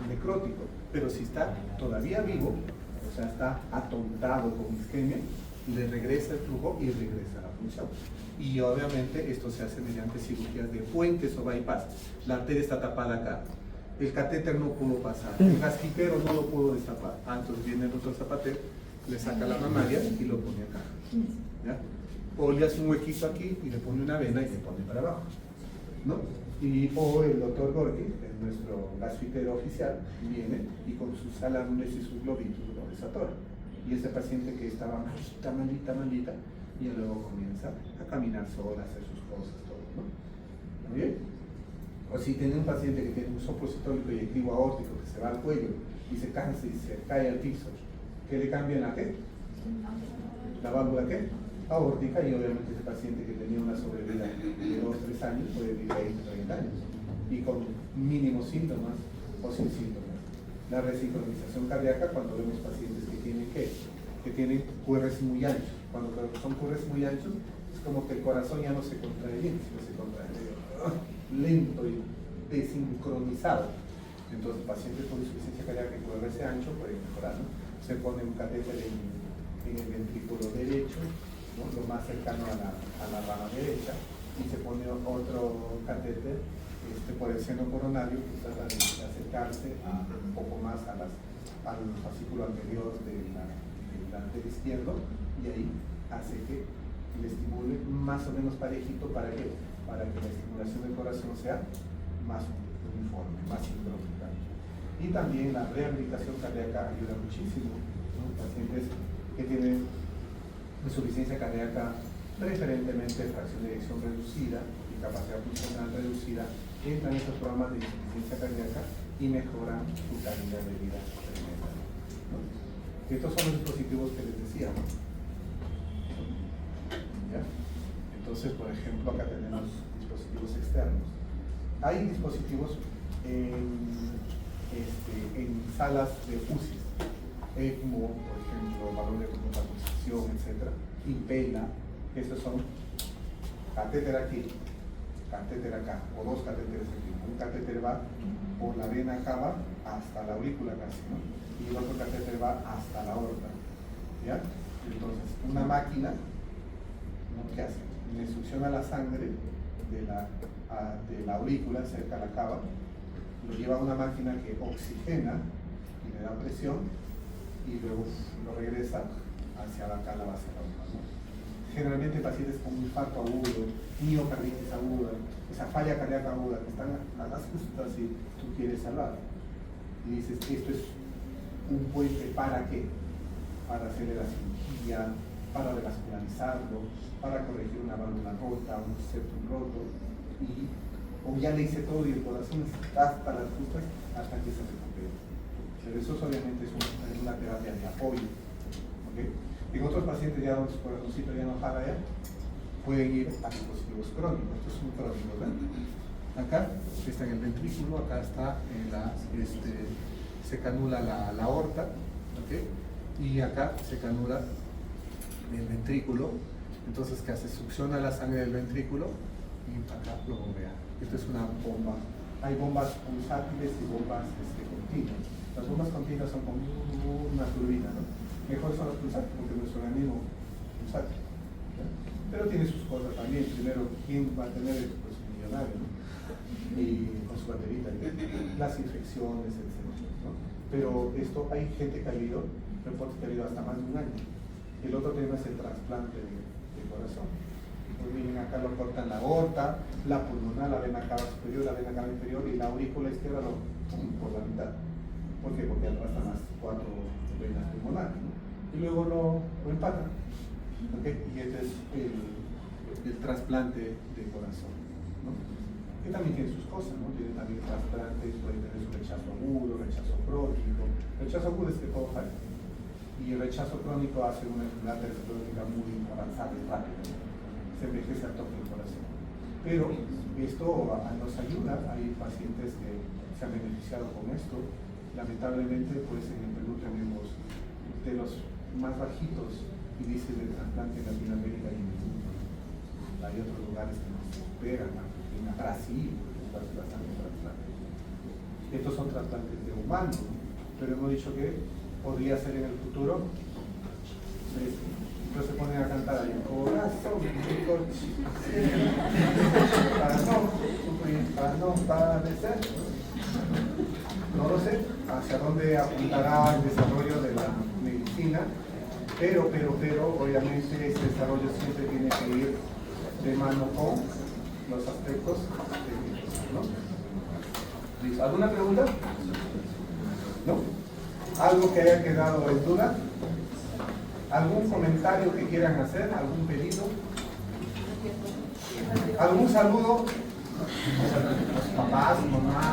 necrótico? Pero si está todavía vivo, o sea, está atontado con isquemia, le regresa el flujo y regresa la función. Y obviamente esto se hace mediante cirugías de puentes o bypass. La arteria está tapada acá. El catéter no pudo pasar. El gasquitero no lo pudo destapar. Entonces viene el doctor zapatero, le saca la mamaria y lo pone acá. ¿Ya? O le hace un huequito aquí y le pone una vena y le pone para abajo, ¿no? O el doctor Gorky, que es nuestro gasquitero oficial, viene y con sus álbumes y sus globitos lo desatora. Y ese paciente que estaba malita, y luego comienza a caminar sola, a hacer sus cosas, todo, ¿no? ¿Muy bien? O si tiene un paciente que tiene un sopositólico eyectivo aórtico que se va al cuello y se cansa y se cae al piso, ¿qué le cambian a qué? ¿La válvula qué? Aórtica, y obviamente ese paciente que tenía una sobrevida de 2 o 3 años puede vivir 20 o 30 años y con mínimos síntomas o sin síntomas. La resincronización cardíaca, cuando vemos pacientes que tienen ¿qué? Que tienen QRS muy anchos. Cuando son QRS muy anchos, es como que el corazón ya no se contrae bien, sino se contrae lento y desincronizado. Entonces, pacientes con insuficiencia cardíaca y QRS ancho pueden mejorar, ¿no? Se pone un catéter en el ventrículo derecho, ¿no? Lo más cercano a la rama derecha, y se pone otro catéter por el seno coronario que trata de acercarse un poco más al fascículo anterior del arterio izquierdo, y ahí hace que le estimule más o menos parejito. ¿Para qué? Para que la estimulación del corazón sea más uniforme, más sincrónica. Y también la rehabilitación cardíaca ayuda muchísimo, ¿no? Pacientes que tienen insuficiencia cardíaca, preferentemente fracción de eyección reducida y capacidad funcional reducida, entran en estos programas de insuficiencia cardíaca y mejoran su calidad de vida tremendamente, ¿no? Estos son los dispositivos que les decía, ¿no? ¿Ya? Entonces, por ejemplo, acá tenemos dispositivos externos. Hay dispositivos en salas de UCI, ECMO, por ejemplo, valor de compensación, etc. Impela, esos son catéter aquí, catéter acá, o 2 catéteres aquí. Un catéter va por la vena cava hasta la aurícula casi, ¿no? Y el otro catéter va hasta la aorta, ¿ya? Entonces, una máquina, ¿no? ¿Qué hace? Le succiona la sangre de la aurícula cerca de la cava, lo lleva a una máquina que oxigena y le da presión, y luego lo regresa hacia la base de la aorta, ¿no? Generalmente pacientes con infarto agudo, miocarditis aguda, esa falla cardíaca aguda, que están a las justas y tú quieres salvar. Y dices, esto es un puente ¿para qué? Para hacerle la cirugía, para revascularizarlo, para corregir una válvula rota, un septum roto, o ya le hice todo y el corazón está hasta las justas hasta que se recupere. Pero eso obviamente es una terapia de apoyo, ¿okay? En otros pacientes ya donde su corazoncito ya no jala ya, pueden ir a dispositivos crónicos. Estos son crónicos, ¿ven? Acá está en el ventrículo, acá está en se canula la aorta, ¿okay? Y acá se canula el ventrículo. Entonces, ¿qué hace? Succiona la sangre del ventrículo y acá lo bombea. Esto es una bomba. Hay bombas pulsátiles y bombas continuas. Las bombas continuas son como una turbina, ¿no? Mejor son las pulsátiles porque nuestro organismo pulsátil, ¿ya? Pero tiene sus cosas también. Primero, ¿quién va a tener pues, un millonario, ¿no? Y con su baterita, las infecciones, etc., ¿no? Pero esto, hay gente que ha vivido, reportes que ha vivido hasta más de un año. El otro tema es el trasplante de corazón. Pues vienen acá, lo cortan la aorta, la pulmonar, la vena cava superior, la vena cava inferior y la aurícula izquierda lo ¡pum!, por la mitad. ¿Por qué? Porque arrastran las 4 venas pulmonares, ¿no? Y luego lo empatan. ¿Okay? Y este es el trasplante de corazón, ¿no? Que también tiene sus cosas, ¿no? Tiene también trasplantes, puede tener su rechazo agudo, rechazo crónico. Rechazo agudo es que todo falla. Y el rechazo crónico hace una enfermedad crónica muy avanzada y rápida. Se envejece al toque del corazón. Pero esto nos ayuda. Hay pacientes que se han beneficiado con esto. Lamentablemente, pues en el Perú tenemos de los más bajitos índices de trasplante en Latinoamérica y en el mundo. Hay otros lugares que nos superan, en Brasil, bastante trasplante. Estos son trasplantes de humanos, ¿no? Pero hemos dicho que podría ser en el futuro. Entonces se ponen a cantar ahí, corazón, para no padecer. No lo sé hacia dónde apuntará el desarrollo de la medicina, pero obviamente ese desarrollo siempre tiene que ir de mano con los aspectos técnicos, ¿no? ¿Listo? ¿Alguna pregunta? ¿No? ¿Algo que haya quedado en duda? ¿Algún comentario que quieran hacer? ¿Algún pedido? ¿Algún saludo? Papás, mamá.